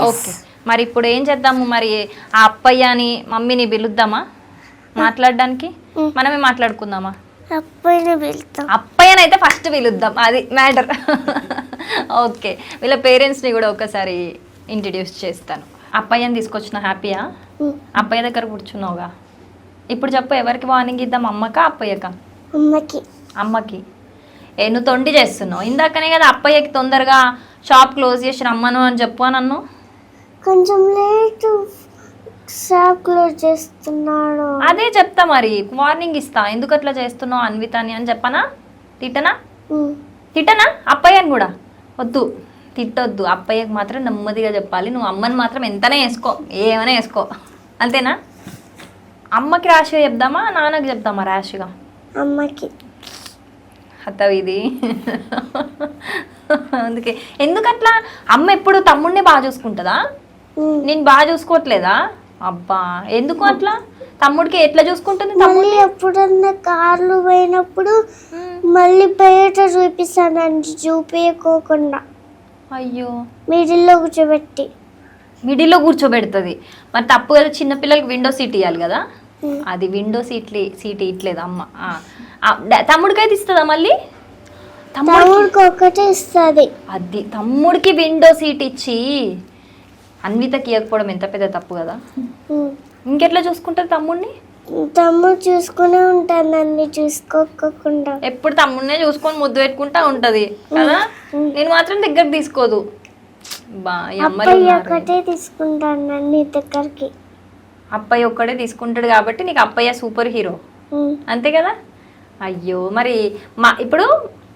Okay, మరి ఇప్పుడు ఏం చేద్దాము? మరి ఆ అప్పయ్యని మమ్మీని పిలుద్దామా మాట్లాడడానికి? మనమే మాట్లాడుకుందామా? అప్పయ్యనైతే ఫస్ట్ పిలుద్దాం, అది మ్యాటర్. ఓకే, వీళ్ళ పేరెంట్స్ని కూడా ఒకసారి ఇంట్రడ్యూస్ చేస్తాను. అప్పయ్యని తీసుకొచ్చిన, హ్యాపీయా? అప్పయ్య దగ్గర కూర్చున్నావుగా, ఇప్పుడు చెప్పు ఎవరికి వార్నింగ్ ఇద్దాం, అమ్మకా అప్పయ్యకా? అమ్మకి. నువ్వు తొండి చేస్తున్నావు, ఇందాకనే కదా అప్పయ్యకి తొందరగా షాప్ క్లోజ్ చేసి రమ్మను అని చెప్పు నన్ను. కొంచెం లేట్ షాప్ క్లోజ్ చేస్తున్నాడు. అదే చెప్తా, మరి వార్నింగ్ ఇస్తా, ఎందుకు అట్లా చేస్తున్నావు అన్వితాని అని చెప్పనా? తిట్టనా అప్పయ్యని కూడా? వద్దు, తిట్టొద్దు. అప్పయ్యకి మాత్రం నెమ్మదిగా చెప్పాలి. నువ్వు అమ్మని మాత్రం ఎంతనే వేసుకో, ఏమైనా వేసుకో, అంతేనా? అమ్మకి ర్యాష్గా చెప్దామా, నాన్నకి చెప్దామా ర్యాష్గా? అమ్మకి. ఇది అందుకే. ఎందుకట్లా? అమ్మ ఎప్పుడు తమ్ముడిని బాగా చూసుకుంటుందా? నేను బాగా చూసుకోవట్లేదా? అబ్బా, ఎందుకు అట్లా? తమ్ముడికి ఎట్లా చూసుకుంటుంది? తమ్ముడు ఎప్పుడన్నా కార్లు పోయినప్పుడు మళ్ళీ బయట చూపిస్తానండి, చూపించకోకుండా. అయ్యో, మిడిల్లో కూర్చోబెడుతుంది. మరి తప్పు కదా, చిన్నపిల్లలకి విండో సీట్ ఇవ్వాలి కదా. అది విండో సీట్ ఇట్లేదు అమ్మ. తమ్ముడికైతే ఇస్తుందా మళ్ళీ? తమ్ముడికి ఒకటే ఇస్తుంది. అది తమ్ముడికి విండో సీట్ ఇచ్చి అన్వితకి ఇవ్వకపోవడం ఎంత పెద్ద తప్పు కదా. ఇంకెట్లా చూసుకుంటుంది తమ్ముడిని? తమ్ముడు చూసుకునే ఉంటాను, నన్ను చూసుకోకుండా. ఎప్పుడు తమ్ముడినే చూసుకొని ముద్దు పెట్టుకుంటా ఉంటది కదా. నేను మాత్రం దగ్గర తీసుకోదు. ఒక్కటే తీసుకుంటాను నన్ను దగ్గరికి. అప్పయ్య ఒక్కడే తీసుకుంటాడు కాబట్టి నీకు అప్పయ్య సూపర్ హీరో, అంతే కదా. అయ్యో, మరి ఇప్పుడు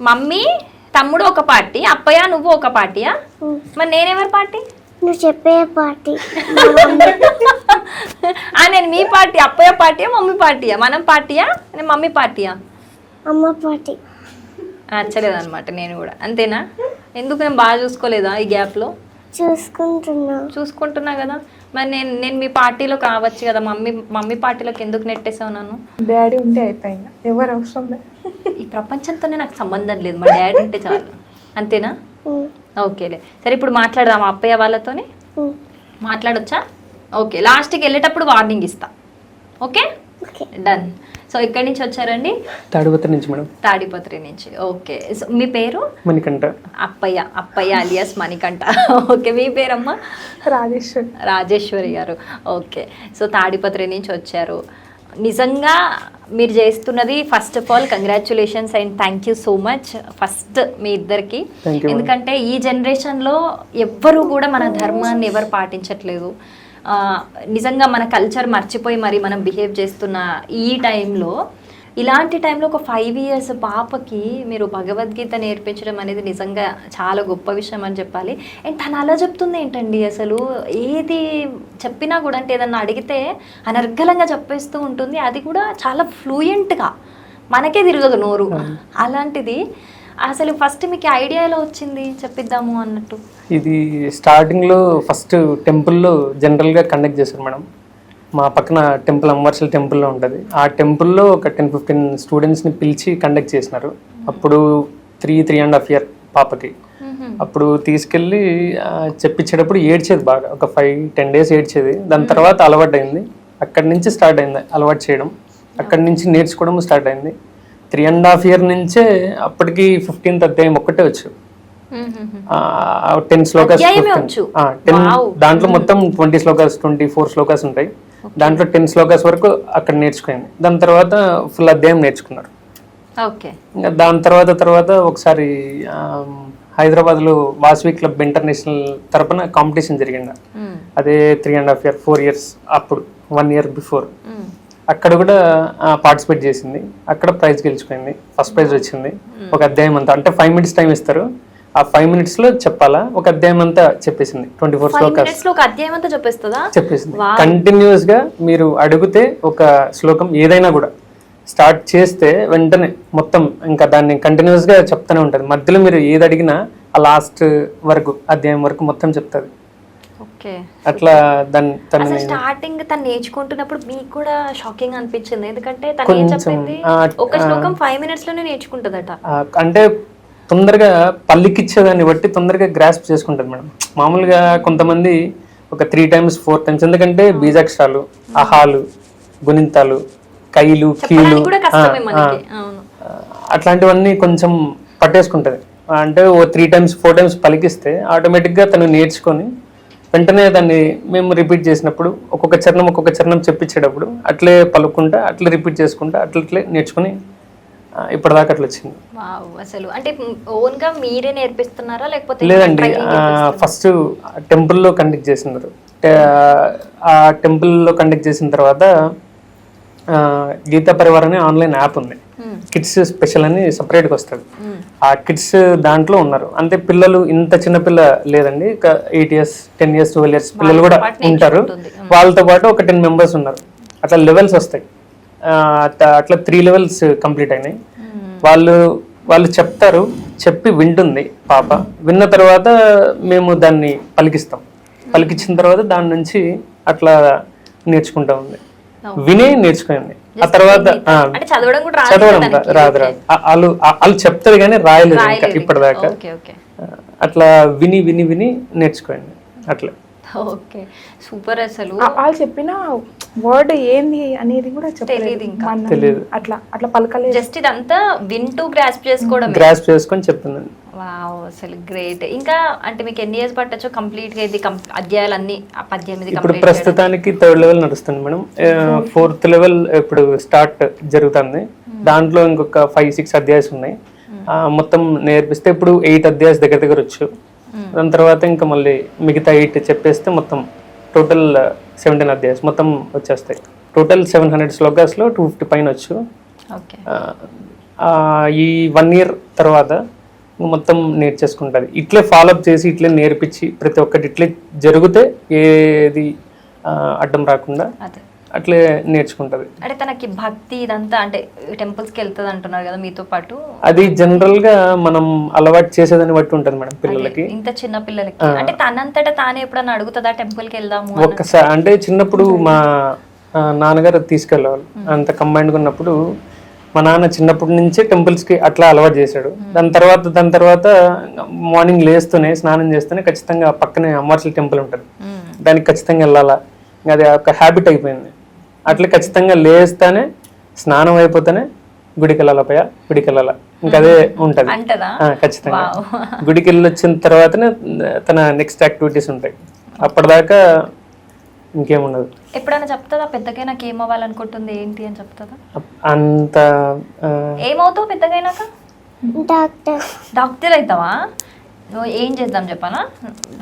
మమ్మీ తమ్ముడు ఒక పార్టీ, అప్పయ్య నువ్వు ఒక పార్టీయా? మరి నేనెవరి పార్టీ? నువ్వు చెప్పే పార్టీ. నేను మీ పార్టీ, అప్పయ్య పార్టీయా మమ్మీ పార్టీయా? మనం పార్టీయా మమ్మీ పార్టీయా? అమ్మ పార్టీ. నచ్చలేదు అనమాట నేను కూడా, అంతేనా? ఎందుకు నేను బాగా చూసుకోలేదా ఈ గ్యాప్లో? చూసుకుంటున్నా కదా. మరి నేను మీ పార్టీలో కావచ్చు కదా, మమ్మీ పార్టీలోకి ఎందుకు నెట్టేసావు నన్ను? డాడీ ఉంటే అయిపోయింది, ఎవరు అవసరం లేదు. ఈ ప్రపంచంతోనే నాకు సంబంధం లేదు, మా డాడీ ఉంటే చాలు, అంతేనా? ఓకేలే, సరే ఇప్పుడు మాట్లాడదాం అప్పయ్య వాళ్ళతోని. మాట్లాడొచ్చా? ఓకే, లాస్ట్కి వెళ్ళేటప్పుడు వార్నింగ్ ఇస్తా, ఓకే? డన్. సో ఎక్కడి నుంచి వచ్చారండి? తాడిపత్రి నుంచి మేడం. తాడిపత్రి నుంచి. ఓకే. సో మీ పేరు? మణికంఠ. అప్పయ్య అలియాస్ మణికంఠ. ఓకే. మీ పేరమ్మా? రాజేశ్వరి గారు. ఓకే. సో తాడిపత్రి నుంచి వచ్చారు. నిజంగా మీరు చేస్తున్నది first of all congratulations and thank you so much first మీ ఇద్దరికి. ఎందుకంటే ఈ జనరేషన్లో ఎవ్వరు కూడా మన ధర్మాన్ని ఎవరు పాటించట్లేదు. నిజంగా మన కల్చర్ మర్చిపోయి మరి మనం బిహేవ్ చేస్తున్న ఈ టైంలో, ఇలాంటి టైంలో ఒక 5 years పాపకి మీరు భగవద్గీత నేర్పించడం అనేది నిజంగా చాలా గొప్ప విషయం అని చెప్పాలి. అండ్ తను అలా చెప్తుంది ఏంటండి, అసలు ఏది చెప్పినా కూడా అంటే ఏదన్నా అడిగితే అనర్గళంగా చెప్పేస్తూ ఉంటుంది, అది కూడా చాలా ఫ్లూయెంట్గా, మనకే తిరగదు నోరు. అలాంటిది అసలు ఫస్ట్ మీకు ఐడియా ఎలా వచ్చింది చెప్పిద్దాము అన్నట్టు? ఇది స్టార్టింగ్లో ఫస్ట్ టెంపుల్లో జనరల్గా కండక్ట్ చేశారు మేడం. మా పక్కన టెంపుల్ అమ్మవార్షల్ టెంపుల్లో ఉంటుంది. ఆ టెంపుల్లో ఒక 10-15 స్టూడెంట్స్ని పిలిచి కండక్ట్ చేసినారు. అప్పుడు 3.5 years పాపకి. అప్పుడు తీసుకెళ్ళి చెప్పించేటప్పుడు ఏడ్చేది బాగా, ఒక 5-10 days ఏడ్చేది. దాని తర్వాత అలవాటు అయింది. అక్కడి నుంచి స్టార్ట్ అయింది అలవాటు చేయడం. అక్కడి నుంచి నేర్చుకోవడం స్టార్ట్ అయింది. 3.5 years నుంచే అప్పటికి 15th అధ్యాయం ఒక్కటే వచ్చు. 10 శ్లోకాస్, 10 దాంట్లో మొత్తం 20 శ్లోకాస్ 24 శ్లోకాస్ ఉంటాయి. దాంట్లో 10 శ్లోకాస్ వరకు అక్కడ నేర్చుకుంది. దాని తర్వాత ఫుల్ అధ్యాయం నేర్చుకున్నారు. ఇంకా దాని తర్వాత ఒకసారి హైదరాబాద్లో వాసవి క్లబ్ ఇంటర్నేషనల్ తరపున కాంపిటీషన్ జరిగింది. అదే 3.5 years 4 years అప్పుడు 1 year బిఫోర్ అక్కడ కూడా పార్టిసిపేట్ చేసింది. అక్కడ ప్రైజ్ గెలుచుకుంది. ఫస్ట్ ప్రైజ్ వచ్చింది. ఒక అధ్యాయం అంతా, అంటే 5 minutes టైం ఇస్తారు. ఆ 5 minutes లో చెప్పాలా, ఒక అధ్యాయం అంతా చెప్పేసింది. 24 శ్లోకాస్ చెప్పేసింది. కంటిన్యూస్ గా మీరు అడిగితే ఒక శ్లోకం ఏదైనా కూడా స్టార్ట్ చేస్తే వెంటనే మొత్తం ఇంకా దాన్ని కంటిన్యూస్ గా చెప్తూనే ఉంటుంది. మధ్యలో మీరు ఏది అడిగినా ఆ లాస్ట్ వరకు అధ్యాయం వరకు మొత్తం చెప్తుంది. అట్లా దాన్ని స్టార్టింగ్ తను నేర్చుకుంటున్నప్పుడు మీకు కూడా షాకింగ్ అనిపించింది, ఎందుకంటే తను ఏం చెప్పింది ఒక శ్లోకం 5 minutes లోనే నేర్చుకుంటుందట. అంటే తొందరగా పల్లికిచ్చేదాన్ని బట్టి తొందరగా గ్రాస్ప్ చేసుకుంటుంది మేడం. మామూలుగా కొంతమంది ఒక 3 times 4 times, ఎందుకంటే బీజాక్షరాలు, అహాలు, గుణింతాలు, కైలు, కీలు అట్లాంటివన్నీ కొంచెం పట్టేసుకుంటుంది. అంటే ఓ 3 times 4 times పలికిస్తే ఆటోమేటిక్గా తను నేర్చుకొని వెంటనే దాన్ని మేము రిపీట్ చేసినప్పుడు ఒక్కొక్క చరణం చెప్పించేటప్పుడు అట్లే పలుకుంటా అట్లే రిపీట్ చేసుకుంటా అట్లే నేర్చుకుని ఇప్పటిదాకా అట్లా వచ్చింది. అసలు అంటే ఓన్ గా మీరే నేర్పిస్తున్నారా లేకపోతే? లేదండి, ఫస్ట్ టెంపుల్లో కండక్ట్ చేసినారు. ఆ టెంపుల్లో కండక్ట్ చేసిన తర్వాత గీతా పరివార్ అనే ఆన్లైన్ యాప్ ఉంది. కిడ్స్ స్పెషల్ అని సపరేట్గా వస్తుంది. ఆ కిడ్స్ దాంట్లో ఉన్నారు. అంటే పిల్లలు ఇంత చిన్న పిల్ల లేదండి, 8 years 10 years 12 years పిల్లలు కూడా ఉంటారు. వాళ్ళతో పాటు ఒక 10 members ఉన్నారు. అట్లా లెవెల్స్ వస్తాయి. అట్లా 3 levels కంప్లీట్ అయినాయి. వాళ్ళు చెప్తారు, చెప్పి వింటుంది పాప. విన్న తర్వాత మేము దాన్ని పలికించిన తర్వాత దాని నుంచి అట్లా నేర్చుకుంటా ఉంది. వినే నేర్చుకుంది. ఆ తర్వాత చదవడం రాదు. వాళ్ళు చెప్తారు కానీ రాయలేదు ఇంకా ఇప్పటిదాకా. అట్లా విని విని విని నేర్చుకోండి అట్లా. Okay, super. అసలు వాళ్ళు చెప్పిన వర్డ్ ఏంది అనేది కూడా తెలియదు, ఇంకా తెలియదు. అట్లా పలకలేదు. జస్ట్ ఇదంతా వింటూ గ్రాస్ప్ చేసుకొని చెప్తుందండి. వావ్, అసలు గ్రేట్. ఇంకా అంటే మీకు ఎన్ని ఇయర్స్ పట్టొచ్చు కంప్లీట్ గా ఇది అధ్యాయాలన్నీ 18? ఇప్పుడు ప్రస్తుతానికి 3rd level నడుస్తుంది మేడం. 4th level ఇప్పుడు స్టార్ట్ జరుగుతుంది. దాంట్లో ఇంకొక 5-6 అధ్యాయాలు ఉన్నాయి. మొత్తం నేర్పిస్తే ఇప్పుడు 8 అధ్యాయాలు దగ్గర వచ్చు. దాని తర్వాత ఇంకా మళ్ళీ మిగతా 8 చెప్పేస్తే మొత్తం టోటల్ 17 అధ్యాయాలు మొత్తం వచ్చేస్తాయి. టోటల్ 700 శ్లోకాస్లో 250 పైన వచ్చు. ఈ 1 year తర్వాత మొత్తం నేర్చేసుకుంటుంది. ఇట్లే ఫాలోఅప్ చేసి ఇట్లే నేర్పించి ప్రతి ఒక్కటి ఇట్లే జరిగితే ఏది అడ్డం రాకుండా అట్లే నేర్చుకుంటది. అంటే తనకి భక్తి ఇదంతా అంటే టెంపుల్స్కి వెళ్తుంది అంటున్నారు కదా మీతో పాటు. అది జనరల్ గా మనం అలవాటు చేసేదాన్ని బట్టి ఉంటుంది మేడం పిల్లలకి. ఇంత చిన్న పిల్లలకి అంటే తనంతటా తానే ఎప్పుడన్నా అడుగుతుందా టెంపుల్కి వెళ్దాము? ఒక్కసారి అంటే చిన్నప్పుడు మా నాన్నగారు తీసుకెళ్ళేవాళ్ళు. అంత కంబైన్డ్గా ఉన్నప్పుడు మా నాన్న చిన్నప్పటి నుంచే టెంపుల్స్కి అట్లా అలవాటు చేశాడు. దాని తర్వాత మార్నింగ్ లేస్తూనే స్నానం చేస్తూనే ఖచ్చితంగా పక్కనే అమ్మవార్షల్ టెంపుల్ ఉంటుంది, దానికి ఖచ్చితంగా వెళ్ళాలా. అది ఒక హ్యాబిట్ అయిపోయింది. అట్లా ఖచ్చితంగా లేస్తానే స్నానం అయిపోతేనే గుడికి వెళ్ళాలపోయా, గుడికి వెళ్ళాలా, ఇంకా అదే ఉంటుంది. అంటదా? ఖచ్చితంగా గుడికి వెళ్ళి వచ్చిన తర్వాతనే తన నెక్స్ట్ యాక్టివిటీస్ ఉంటాయి. అప్పటిదాకా ఇంకేముండదు. ఎప్పుడైనా చెప్తుందా పెద్దగా నాకు ఏం అవ్వాలనుకుంటుంది ఏంటి అని చెప్తుందా? అంత ఏమవుతావు పెద్దగైనాక? డాక్టర్. డాక్టర్ అవుతావా? నువ్వు ఏం చేద్దాం చెప్పానా,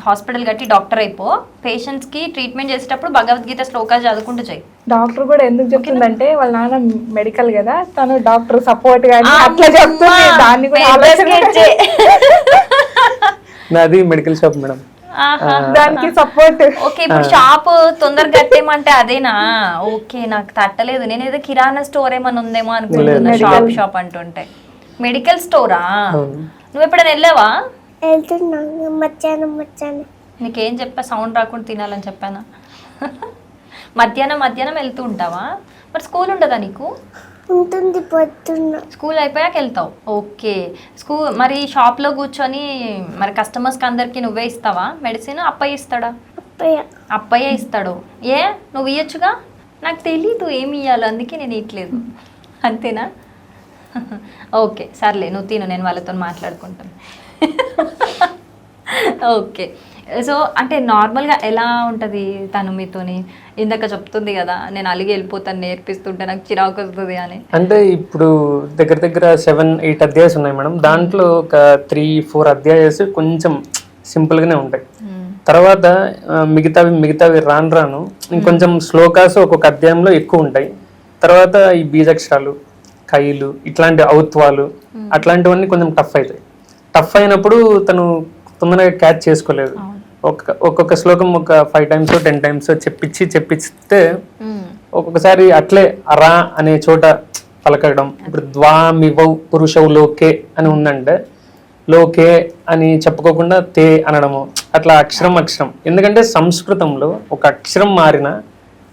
హాస్పిటల్ కట్టి డాక్టర్ అయిపో, పేషెంట్స్కి ట్రీట్మెంట్ చేసేటప్పుడు భగవద్గీత శ్లోకాలు చదువుకుంటూ చెయ్యి. డాక్టర్ కూడా ఎందుకు చెప్తుందంటే వాళ్ళ నాన్న మెడికల్ కదా, తను డాక్టర్ సపోర్ట్ కానీ అట్లా చెప్తుంది. దాన్ని కూడా నాది మెడికల్ షాప్ మేడం, దానికి సపోర్ట్. ఓకే, ఇప్పుడు షాప్ తొందరగా కట్టేమంటే అదేనా? ఓకే, నాకు తట్టలేదు, నేను ఏదో కిరాణా స్టోర్ ఏమైనా ఉందేమో అనుకుంటున్నా. షాప్ అంటుంటే మెడికల్ స్టోరా? నువ్వు ఎప్పుడైనా వెళ్ళావా? వెళ్తున్నాను మధ్యాహ్నం. నీకేం చెప్పా, సౌండ్ రాకుండా తినాలని చెప్పానా? మధ్యాహ్నం వెళ్తూ ఉంటావా? మరి స్కూల్ ఉండదా నీకు? ఉంటుంది పొద్దున్న. స్కూల్ అయిపోయాక వెళ్తావు. ఓకే, మరి షాప్లో కూర్చొని మరి కస్టమర్స్కి అందరికి నువ్వే ఇస్తావా మెడిసిన్? అప్పయ్య ఇస్తాడా? అప్పయ్య ఇస్తాడు. ఏ నువ్వు ఇయ్యొచ్చుగా? నాకు తెలీదు ఏమి ఇయ్యాలో, అందుకే నేను ఇట్లేదు. అంతేనా? ఓకే సర్లే, నువ్వు తిను, నేను వాళ్ళతో మాట్లాడుకుంటాను. ఓకే, సో అంటే నార్మల్గా ఎలా ఉంటుంది తను మీతోని? ఇందాక చెప్తుంది కదా, నేను అలిగి వెళ్ళిపోతాను నేర్పిస్తుంటే నాకు చిరాకు వస్తుంది అని. అంటే ఇప్పుడు దగ్గర 7-8 అధ్యాయాలు ఉన్నాయి మేడం. దాంట్లో ఒక 3-4 అధ్యాయాలు కొంచెం సింపుల్గానే ఉంటాయి. తర్వాత మిగతావి రాను ఇంకొంచెం శ్లోకాస్ ఒక్కొక్క అధ్యాయంలో ఎక్కువ ఉంటాయి. తర్వాత ఈ బీజాక్షరాలు, కైలు, ఇట్లాంటి ఔత్వాలు అట్లాంటివన్నీ కొంచెం టఫ్ అవుతాయి. టఫ్ అయినప్పుడు తను తొందరగా క్యాచ్ చేసుకోలేదు. ఒక్కొక్క శ్లోకం ఒక 5 times 10 times చెప్పిస్తే ఒక్కొక్కసారి అట్లే అరా అనే చోట పలకడం. ఇప్పుడు ద్వామివౌ పురుషౌ లోకే అని ఉందంటే లోకే అని చెప్పుకోకుండా తే అనడము, అట్లా అక్షరం. ఎందుకంటే సంస్కృతంలో ఒక అక్షరం మారిన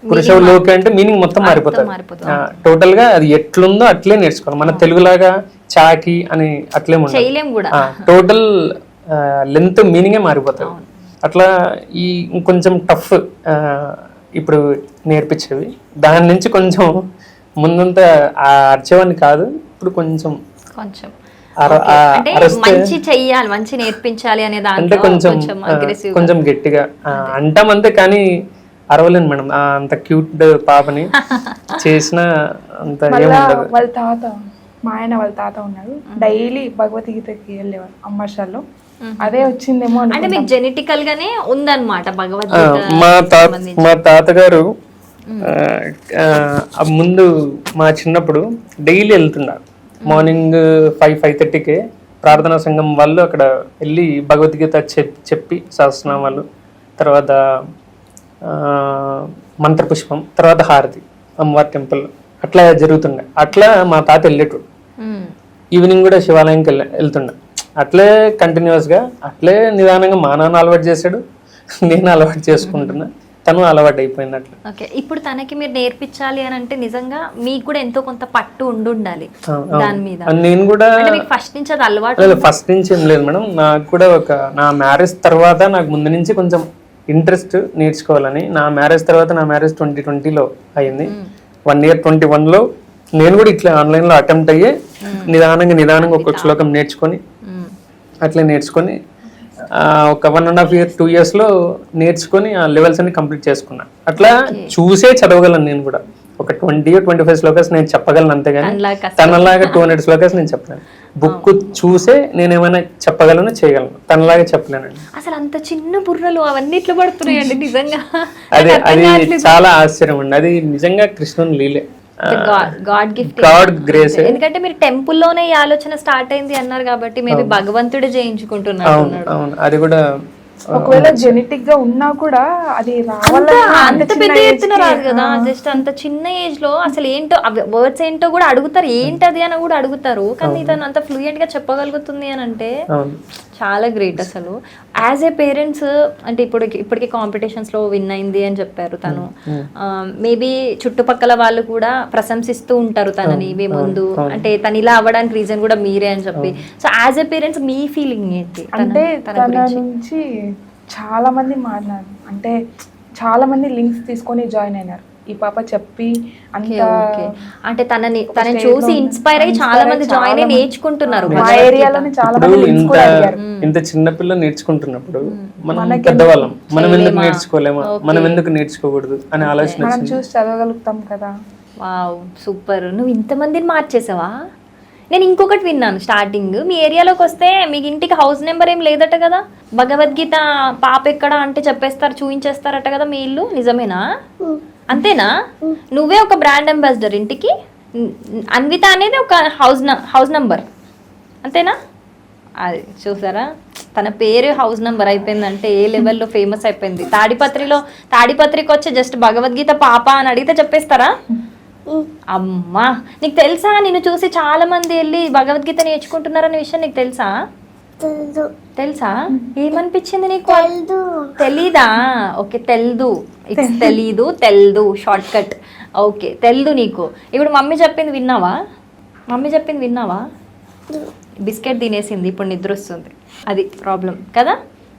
పురుషౌ లోకే అంటే మీనింగ్ మొత్తం మారిపోతుంది. టోటల్ గా అది ఎట్లుందో అట్లే నేర్చుకోవాలి. మన తెలుగులాగా చాకి అని అట్లే టోటల్ లెంత్ మీనింగే మారిపోతుంది. అట్లా ఈ ఇంకొంచెం టఫ్ ఇప్పుడు నేర్పించేవి. దాని నుంచి కొంచెం ముందంతా అర్చేవాన్ని కాదు, ఇప్పుడు కొంచెం మంచి నేర్పించాలి అనే అంటే కొంచెం గట్టిగా అంటాం అంతే, కానీ అరవలేను మేడం. అంత క్యూట్ పాపని చేసిన అంత ఏముండదు. వాళ్ళ తాత, మా ఆయన వాళ్ళ తాత ఉన్నాడు, డైలీ భగవద్గీతకి వెళ్ళేవారు అమ్మర్షాల్లో. అదే వచ్చిందేమో అంటే మీకు జెనెటికల్ గానే ఉందన్నమాట భగవద్గీత. మా తాతగారు ముందు మా చిన్నప్పుడు డైలీ వెళ్తున్నారు. మార్నింగ్ 5-5:30కే ప్రార్థనా సంఘం వాళ్ళు అక్కడ వెళ్ళి భగవద్గీత చెప్పి సహస్రనామాలు, తర్వాత మంత్రపుష్పం, తర్వాత హారతి, అమ్మవారి టెంపుల్ అట్లా జరుగుతుండే. అట్లా మా తాత వెళ్ళేటోడు. ఈవినింగ్ కూడా శివాలయంకి వెళ్తుండే. అట్లే కంటిన్యూస్గా అట్లే నిదానంగా మా నాన్న అలవాటు చేశాడు, నేను అలవాటు చేసుకుంటున్నా, తను అలవాటు అయిపోయింది అట్లా. ఓకే, ఇప్పుడు తనకి మీరు నేర్పించాలి అని అంటే నిజంగా మీకు కూడా ఎంతో కొంత పట్టు ఉండాలి దాని మీద. నేను కూడా ఫస్ట్ నుంచి అది అలవాటు? ఫస్ట్ నుంచి ఏం లేదు మేడం. నాకు కూడా నా మ్యారేజ్ తర్వాత నాకు ముందు నుంచి కొంచెం ఇంట్రెస్ట్ నేర్చుకోవాలని. నా మ్యారేజ్ 2020లో అయింది. 1 year 21లో నేను కూడా ఇట్లా ఆన్లైన్లో అటెంప్ట్ అయ్యి నిదానంగా ఒక్కొక్క శ్లోకం నేర్చుకొని అట్లా నేర్చుకొని ఒక 1.5 year 2 yearsలో నేర్చుకొని ఆ లెవెల్స్ అన్ని కంప్లీట్ చేసుకున్నాను. అట్లా చూసే చదవగలను. నేను కూడా ఒక 20-25 శ్లోకాస్ నేను చెప్పగలను, అంతేగాని తనలాగా 200 శ్లోకాస్ నేను చెప్పలేను. బుక్ చూసే నేను ఏమైనా చెప్పగలను, చేయగలను, తనలాగా చెప్పలేనండి. అసలు అంత చిన్న బుర్రలు అవన్నీ ఇట్లా పడుతున్నాయండి నిజంగా. అది చాలా ఆశ్చర్యం అండి. అది నిజంగా కృష్ణుని లీలే, గాడ్ గిఫ్ట్, గాడ్ గ్రేస్. ఎందుకంటే మీరు టెంపుల్లోనే ఈ ఆలోచన స్టార్ట్ అయింది అన్నారు కాబట్టి మేబీ భగవంతుడే చేయించుకుంటున్నారు. అవును, అది కూడా ఒకవేళ జెనెటిక్ గా ఉన్నా కూడా అది అంత పెద్ద ఎత్తున రాదు కదా. జస్ట్ అంత చిన్న ఏజ్ లో అసలు ఏంటో వర్డ్స్ ఏంటో కూడా అడుగుతారు, ఏంటది అని కూడా అడుగుతారు. కానీ తను అంత ఫ్లూయెంట్ గా చెప్పగలుగుతుంది అని అంటే చాలా గ్రేట్ అసలు. యాజ్ ఏ పేరెంట్స్ అంటే ఇప్పటికి కాంపిటీషన్స్ లో విన్ అయింది అని చెప్పారు తను. మేబీ చుట్టుపక్కల వాళ్ళు కూడా ప్రశంసిస్తూ ఉంటారు తనని మీ ముందు. అంటే తను ఇలా అవ్వడానికి రీజన్ కూడా మీరే అని చెప్పి. So as a parents me feeling ఏంటి? అంటే తన నుంచి చాలా మంది మాట్లాడారు, అంటే చాలా మంది లింక్స్ తీసుకొని జాయిన్ అయినారు. ఈ పాప చెప్పి అంత ఓకే. అంటే తనని చూసి ఇన్స్పైర్ అయ్యి చాలా మంది జాయిన్ అయ్యి నేర్చుకుంటున్నారు. మా ఏరియాలోనే చాలా ఇప్పుడు మంది links కూడా అడిగారు. ఇంత చిన్న పిల్ల నేర్చుకుంటున్నప్పుడు మనం పెద్దవాళ్ళం మనం ఎందుకు నేర్చుకోలేమా, మనం ఎందుకు నేర్చుకోకూడదు అనే ఆలోచన మనం వచ్చింది. చూసి చదవగలుగుతాం కదా. Wow super. నువ్వు ఇంతమందిని మార్చేసావా? నేను ఇంకొకటి విన్నాను స్టార్టింగ్, మీ ఏరియాలోకి వస్తే మీకు ఇంటికి హౌస్ నెంబర్ ఏం లేదట కదా, భగవద్గీత పాప ఎక్కడ అంటే చెప్పేస్తారు, చూపించేస్తారట కదా మీ ఇల్లు, నిజమేనా? అంతేనా? నువ్వే ఒక బ్రాండ్ అంబాసిడర్ ఇంటికి, అన్విత అనేది ఒక హౌస్ నంబర్, అంతేనా? అది చూసారా, తన పేరు హౌస్ నంబర్ అయిపోయిందంటే ఏ లెవెల్లో ఫేమస్ అయిపోయింది. తాడిపత్రికి వచ్చి జస్ట్ భగవద్గీత పాప అని అడిగితే చెప్పేస్తారా? అమ్మా, నీకు తెలుసా నిన్ను చూసి చాలా మంది వెళ్ళి భగవద్గీత నేర్చుకుంటున్నారనే విషయం నీకు తెలుసా? తెలుసా? ఏమనిపించింది నీకు? తెలీదా? ఓకే, తెలీదు షార్ట్ కట్. ఓకే, తెలీదు నీకు. ఇప్పుడు మమ్మీ చెప్పింది విన్నావా? బిస్కెట్ తినేసింది, ఇప్పుడు నిద్ర వస్తుంది. అది ప్రాబ్లం కదా,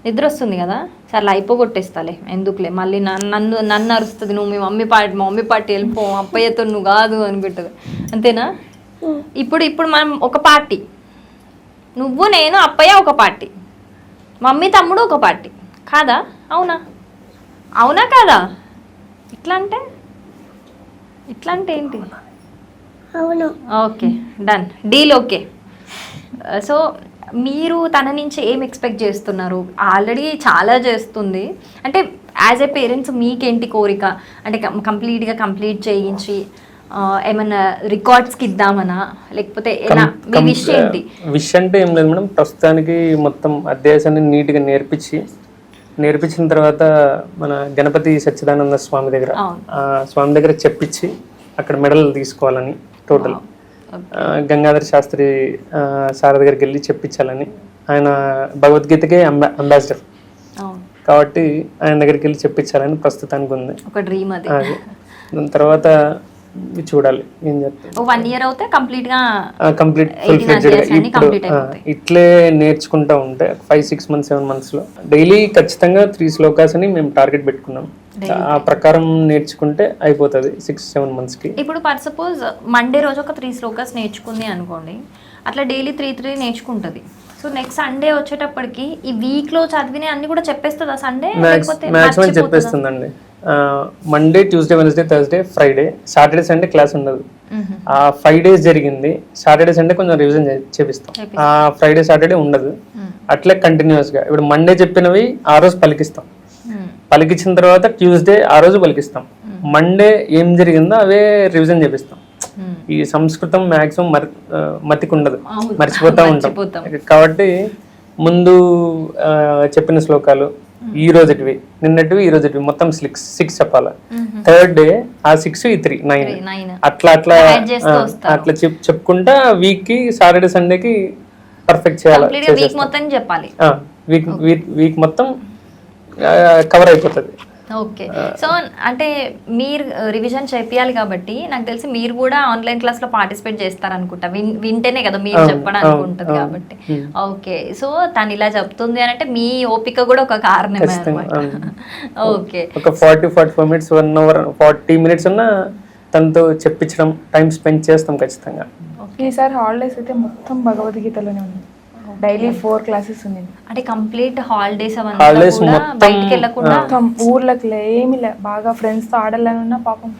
నిద్ర వస్తుంది కదా. సర్లే అయిపోగొట్టేస్తాలే, ఎందుకులే మళ్ళీ నన్ను అరుస్తుంది, నువ్వు మీ మమ్మీ పార్టీ వెళ్ళిపో, అప్పయ్యతో నువ్వు కాదు అనుకుంటుంది. అంతేనా? ఇప్పుడు మనం ఒక పార్టీ, నువ్వు నేను అప్పయ్య ఒక పార్టీ, మమ్మీ తమ్ముడు ఒక పార్టీ, కాదా? అవునా కాదా? ఇట్లా అంటే ఏంటి? అవును. Okay, done, deal. Okay, so మీరు తన నుంచి ఏం ఎక్స్పెక్ట్ చేస్తున్నారు? ఆల్రెడీ చాలా చేస్తుంది అంటే యాజ్ ఏ పేరెంట్స్ మీకేంటి కోరిక? అంటే కంప్లీట్గా కంప్లీట్ చేయించి ఏమన్నా రికార్డ్స్కి ఇద్దామనా, లేకపోతే ఎలా మీ విష్ ఏంటి? విష్ అంటే ఏం లేదు మేడం, ప్రస్తుతానికి మొత్తం అధ్యాయాన్ని నీట్గా నేర్పించిన తర్వాత మన గణపతి సచ్చిదానంద స్వామి దగ్గర స్వామి దగ్గర చెప్పించి అక్కడ మెడల్ తీసుకోవాలని, టోటల్ గంగాధర శాస్త్రి సార్ దగ్గరికి వెళ్ళి చెప్పించాలని. ఆయన భగవద్గీతకే అంబాసిడర్ కాబట్టి ఆయన దగ్గరికి వెళ్ళి చెప్పించాలని ప్రస్తుతానికి ఉంది, ఒక డ్రీమ్ అది. దాని తర్వాత చూడాలి ఏం చెప్తాను. 1 year అవుతే కంప్లీట్ ఇట్లే నేర్చుకుంటా ఉంటే 5-6 months 7 months లో డైలీ ఖచ్చితంగా 3 శ్లోకాస్ అని మేము టార్గెట్ పెట్టుకున్నాం. ఆ ప్రకారం నేర్చుకుంటే అయిపోతుంది 6-7 months కి. ఇప్పుడు ఫర్ సపోజ్ మండే రోజు ఒక 3 శ్లోకాస్ నేర్చుకుంది అనుకోండి, అట్లా డైలీ 3 నేర్చుకుంటది. సో నెక్స్ట్ సండే వచ్చేటప్పటికి ఈ వీక్ లో చదివిన అన్ని కూడా చెప్పేస్తుందా సండే? మాక్సిమం చెప్పేస్తుందండి. Monday, Tuesday, Wednesday, Thursday, Friday, Saturday, Sunday class ఉండదు. ఆ 5 days జరిగింది, సాటర్డే సండే కొంచెం రివిజన్ చేపిస్తాం, ఆ ఫ్రైడే సాటర్డే ఉండదు. అట్లే కంటిన్యూస్ గా ఇప్పుడు మండే చెప్పినవి ఆ రోజు పలికిస్తాం, పలికించిన తర్వాత ట్యూస్డే ఆ రోజు పలికిస్తాం, మండే ఏం జరిగిందో అవే రివిజన్ చేపిస్తాం. ఈ సంస్కృతం మాక్సిమం మతికి ఉండదు, మర్చిపోతా ఉంటాం కాబట్టి ముందు చెప్పిన శ్లోకాలు ఈ రోజుటివి, నిన్నటివి, ఈ రోజుటివి మొత్తం 6 చెప్పాలి. థర్డ్ డే ఆ 6 ఈ 3 9 అట్లా చెప్పుకుంటా వీక్ కి సాటర్డే సండేకి పర్ఫెక్ట్ చేయాలి, వీక్ మొత్తం కవర్ అయిపోతుంది. ఓకే, సో అంటే మీరు రివిజన్ చేపియాలి కాబట్టి నాకు తెలిసి మీరు కూడా ఆన్లైన్ క్లాస్ లో పార్టిసిపేట్ చేస్తారనుకుంటా, వింటేనే కదా మీరు చెప్పడానికి ఉంటుంది కాబట్టి. ఓకే, సో తను ఇలా చెప్తుంది అని అంటే మీ ఓపిక కూడా ఒక కారణమే అన్నమాట. ఓకే, ఒక 40-45 minutes 1 hour 40 minutes ఉన్న తనతో చెప్పించడం, టైం స్పెండ్ చేస్తాం ఖచ్చితంగా. ఈసారి హాలిడేస్ అయితే మొత్తం భగవద్గీతలోనే ఉంది, డైలీ 4 classes ఉంది. అంటే కంప్లీట్ హాలిడేస్ బయటికి వెళ్ళకుండా ఊర్లకు ఏమి బాగా ఫ్రెండ్స్ తో ఆడాలన్నా పాపం.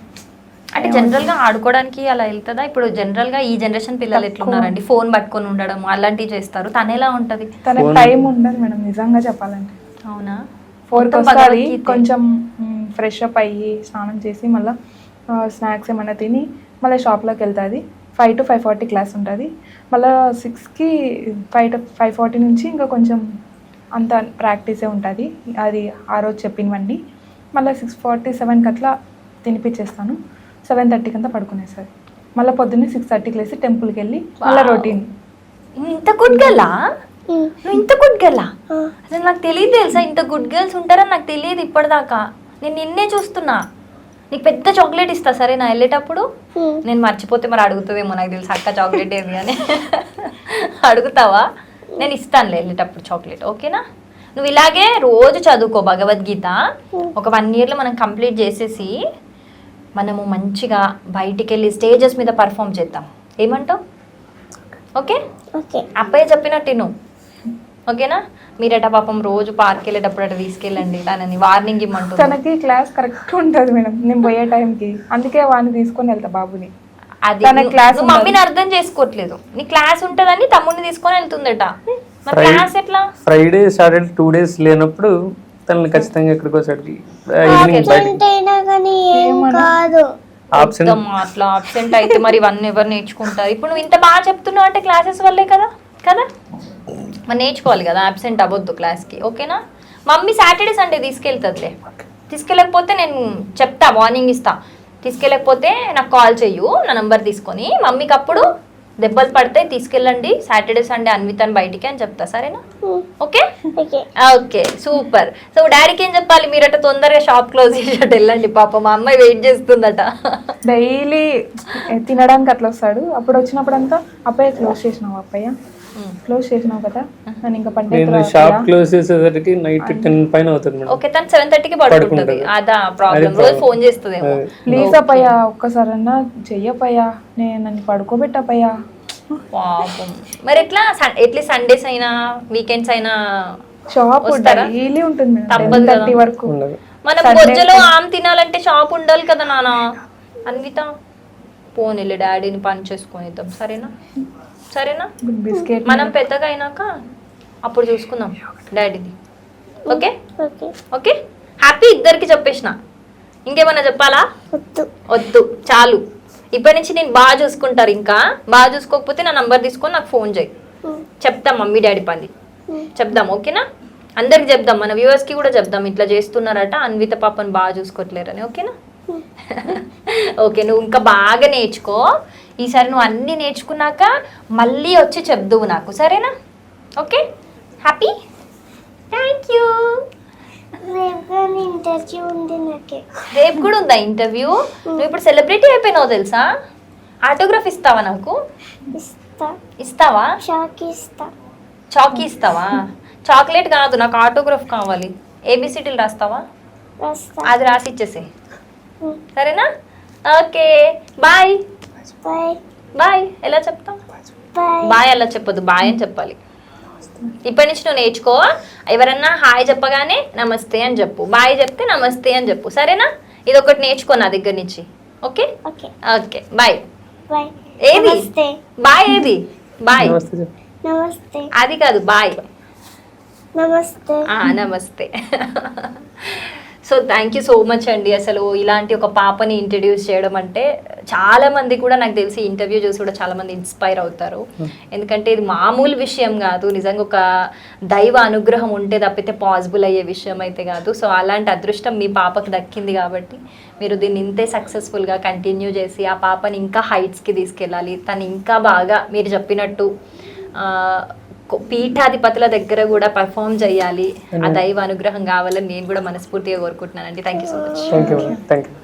అంటే జనరల్ గా ఆడుకోవడానికి అలా వెళ్తుందా? ఇప్పుడు జనరల్ గా ఈ జనరేషన్ పిల్లలు ఎట్లున్నారండి, ఫోన్ పట్టుకొని ఉండడం అలాంటివి చేస్తారు, తను ఎలా ఉంటది? తనకి టైం ఉండదు మేడం నిజంగా చెప్పాలంటే. అవునా? 4 వస్తుంది, కొంచెం ఫ్రెష్ అప్ అయ్యి స్నానం చేసి మళ్ళీ స్నాక్స్ ఏమన్నా తిని మళ్ళీ షాప్లోకి వెళ్తుంది. 5 to 5:40 క్లాస్ ఉంటుంది. మళ్ళీ 6కి 5:40 నుంచి ఇంకా కొంచెం అంత ప్రాక్టీసే ఉంటుంది, అది ఆ రోజు చెప్పినవండి. మళ్ళీ 6:47కి అట్లా తినిపించేస్తాను, 7:30కి అంతా పడుకునేసరి. మళ్ళీ పొద్దున్నే 6:30కి లేసి టెంపుల్కి వెళ్ళి మళ్ళీ రొటీన్. ఇంత గుడ్ గర్లా? నువ్వు ఇంత గుడ్ గర్లా? అసలు నాకు తెలియదు తెలుసా, ఇంత గుడ్ గర్ల్స్ ఉంటారని నాకు తెలియదు ఇప్పటిదాకా. నేను నిన్నే చూస్తున్నా. నీకు పెద్ద చాక్లెట్ ఇస్తా సరే నా వెళ్ళేటప్పుడు, నేను మర్చిపోతే మరి అడుగుతుందేమో నాకు తెలుసు అక్క చాక్లెట్ ఏది అని. అడుగుతావా? నేను ఇస్తానులే వెళ్ళేటప్పుడు చాక్లెట్, ఓకేనా? నువ్వు ఇలాగే రోజు చదువుకో భగవద్గీత. ఒక 1 yearలో మనం కంప్లీట్ చేసేసి మనము మంచిగా బయటికి వెళ్ళి స్టేజెస్ మీద పర్ఫామ్ చేద్దాం. ఏమంటావు? Okay, okay. అప్పయ్య చెప్పినట్టు నువ్వు ఓకేనా? మీరట పాపం రోజు పార్క్ వెళ్ళేటప్పుడు అట తీసుకెళ్ళండి, తనని వార్నింగ్ ఇమ్మంటుంది. తనకి క్లాస్ కరెక్ట్ ఉంటుంది మేడం నేను పోయే టైంకి, అందుకే వాడిని తీసుకొని వెళ్తా బాబుని. అది తన క్లాస్ నువ్వు మమ్మీని అర్థం చేసుకోవట్లేదు. నీ క్లాస్ ఉంటదని తమ్ముడిని తీసుకొని వెళ్తుందట. మరి క్లాస్ ఎట్లా? ఫ్రైడే సాటర్డే 2 days లేనప్పుడు తనని ఖచ్చితంగా ఎక్కడికో సరికి ఈవినింగ్ బయట అయినా కానీ ఏం కాదు. ఆబ్సెంట్ అట్లా అబ్సెంట్ అయితే మరి ఇవన్నీ ఎవరు నేర్చుకుంటారు? ఇప్పుడు నువ్వు ఇంత బాగా చెప్తున్నావు అంటే క్లాసెస్ వల్లే కదా కదా మరి నేర్చుకోవాలి కదా. అబ్సెంట్ అవ్వద్దు క్లాస్కి, ఓకేనా? మమ్మీ సాటర్డే సండే తీసుకెళ్తుందిలే. తీసుకెళ్ళకపోతే నేను చెప్తా, వార్నింగ్ ఇస్తా. తీసుకెళ్ళకపోతే నాకు కాల్ చెయ్యు నా నంబర్ తీసుకొని. మమ్మీకి అప్పుడు దెబ్బలు పడితే తీసుకెళ్ళండి సాటర్డే సండే అన్వితాన్ని బయటికి అని చెప్తా, సరేనా? Okay okay. Okay, super. So డాడీకి ఏం చెప్పాలి? మీరట తొందరగా షాప్ క్లోజ్ చేసేట వెళ్ళండి, పాప మా అమ్మాయి వెయిట్ చేస్తుందట. డైలీ తినడానికి అట్లా వస్తాడు. అప్పుడు వచ్చినప్పుడంతా అప్పయ్య క్లోజ్ చేసినావు, అప్పయ్య క్లోజ్ చేసినావు కదా, నేను ఇంకా నేను షాప్ క్లోజ్ చేసేసరికి నైట్ 10 పైన అవుతుంది మేడం. ఓకే, తను 7:30కి పడుకుంటుంది. అదా ప్రాబ్లం. రోజు ఫోన్ చేస్తుందేమో. ప్లీజ్ అప్పయ్యా ఒక్కసారన్నా చెయ్యప్పయ్యా, నేను నన్ను పడుకోబెట్టప్పయ్యా. పాపం. మరి ఎట్లా ఎట్లీస్ట్ సండేస్ అయినా వీకెండ్స్ అయినా షాప్ వస్తారా? డైలీ ఉంటుంది మేడం, తప్పదు కదా. 10:30 వరకు. మనం బొజ్జలో ఆమె తినాలంటే షాప్ ఉండాలి కదా నాన్న. అన్విత పోనీలే, డాడీని పని చేసుకొని ఇద్దాం, సరేనా? సరేనా? బిస్కెట్ మనం పెద్దగా అయినాక అప్పుడు చూసుకుందాం డాడీది. Okay okay. Okay, happy. ఇద్దరికి చెప్పేసిన. ఇంకేమన్నా చెప్పాలా? వద్దు. వద్దు, చాలు. ఇప్పటి నుంచి నేను బాగా చూసుకుంటారు. ఇంకా బాగా చూసుకోకపోతే నా నంబర్ తీసుకొని నాకు ఫోన్ చేయి. చెప్తాం మమ్మీ డాడీ పని చెప్దాం, ఓకేనా? అందరికి చెప్దాం, మన వ్యూవర్స్కి కూడా చెప్దాం ఇట్లా చేస్తున్నారట, అన్విత పాపని బాగా చూసుకోవట్లేరని, ఓకేనా? ఓకే, నువ్వు ఇంకా బాగా నేర్చుకో. ఈసారి నువ్వు అన్నీ నేర్చుకున్నాక మళ్ళీ వచ్చి చెప్దువు నాకు, సరేనా? Okay, happy. Thank you. రేపు ఇంటర్వ్యూ ఉంది నాకే. రేపు కూడా ఉందా ఇంటర్వ్యూ? నువ్వు ఇప్పుడు సెలబ్రిటీ అయిపోయినావు తెలుసా? ఆటోగ్రాఫ్ ఇస్తావా నాకు? ఇస్తా. ఇస్తావా? చాక్ ఇస్తా. చాకీ ఇస్తావా? చాక్లెట్ కాదు, నాకు ఆటోగ్రాఫ్ కావాలి. ఏబిసిడీలు రాస్తావా? రాస్తా. అది రాసి ఇచ్చేసే, సరేనా? Okay, bye. బాయ్. బాయ్ ఎలా చెప్తావు? బాయ్. బాయ్ అలా చెప్పొద్దు, బాయ్ అని చెప్పాలి. ఇప్పటి నుంచి నువ్వు నేర్చుకో. ఎవరన్నా హాయ్ చెప్పగానే నమస్తే అని చెప్పు, బాయ్ చెప్తే నమస్తే అని చెప్పు, సరేనా? ఇది ఒకటి నేర్చుకో నా దగ్గర నుంచి, okay? Okay. Okay, bye. Bye. ఏది నమస్తే. బాయ్? ఏది బాయ్? నమస్తే చెప్పు. నమస్తే. అది కాదు, బాయ్. నమస్తే. నమస్తే. So thank you so much అండి. అసలు ఇలాంటి ఒక పాపని ఇంట్రడ్యూస్ చేయడం అంటే చాలా మంది కూడా నాకు తెలిసి ఇంటర్వ్యూ చూసి కూడా చాలా మంది ఇన్స్పైర్ అవుతారు. ఎందుకంటే ఇది మామూలు విషయం కాదు, నిజంగా ఒక దైవ అనుగ్రహం ఉంటే తప్పితే పాసిబుల్ అయ్యే విషయం అయితే కాదు. సో అలాంటి అదృష్టం మీ పాపకు దక్కింది కాబట్టి మీరు దీన్ని ఇంతే సక్సెస్ఫుల్గా కంటిన్యూ చేసి ఆ పాపని ఇంకా హైట్స్కి తీసుకెళ్ళాలి. తను ఇంకా బాగా మీరు చెప్పినట్టు పీఠాధిపతుల దగ్గర కూడా పర్ఫామ్ చేయాలి. ఆ దైవ అనుగ్రహం కావాలని నేను కూడా మనస్ఫూర్తిగా కోరుకుంటున్నానండి. Thank you so much. Thank you.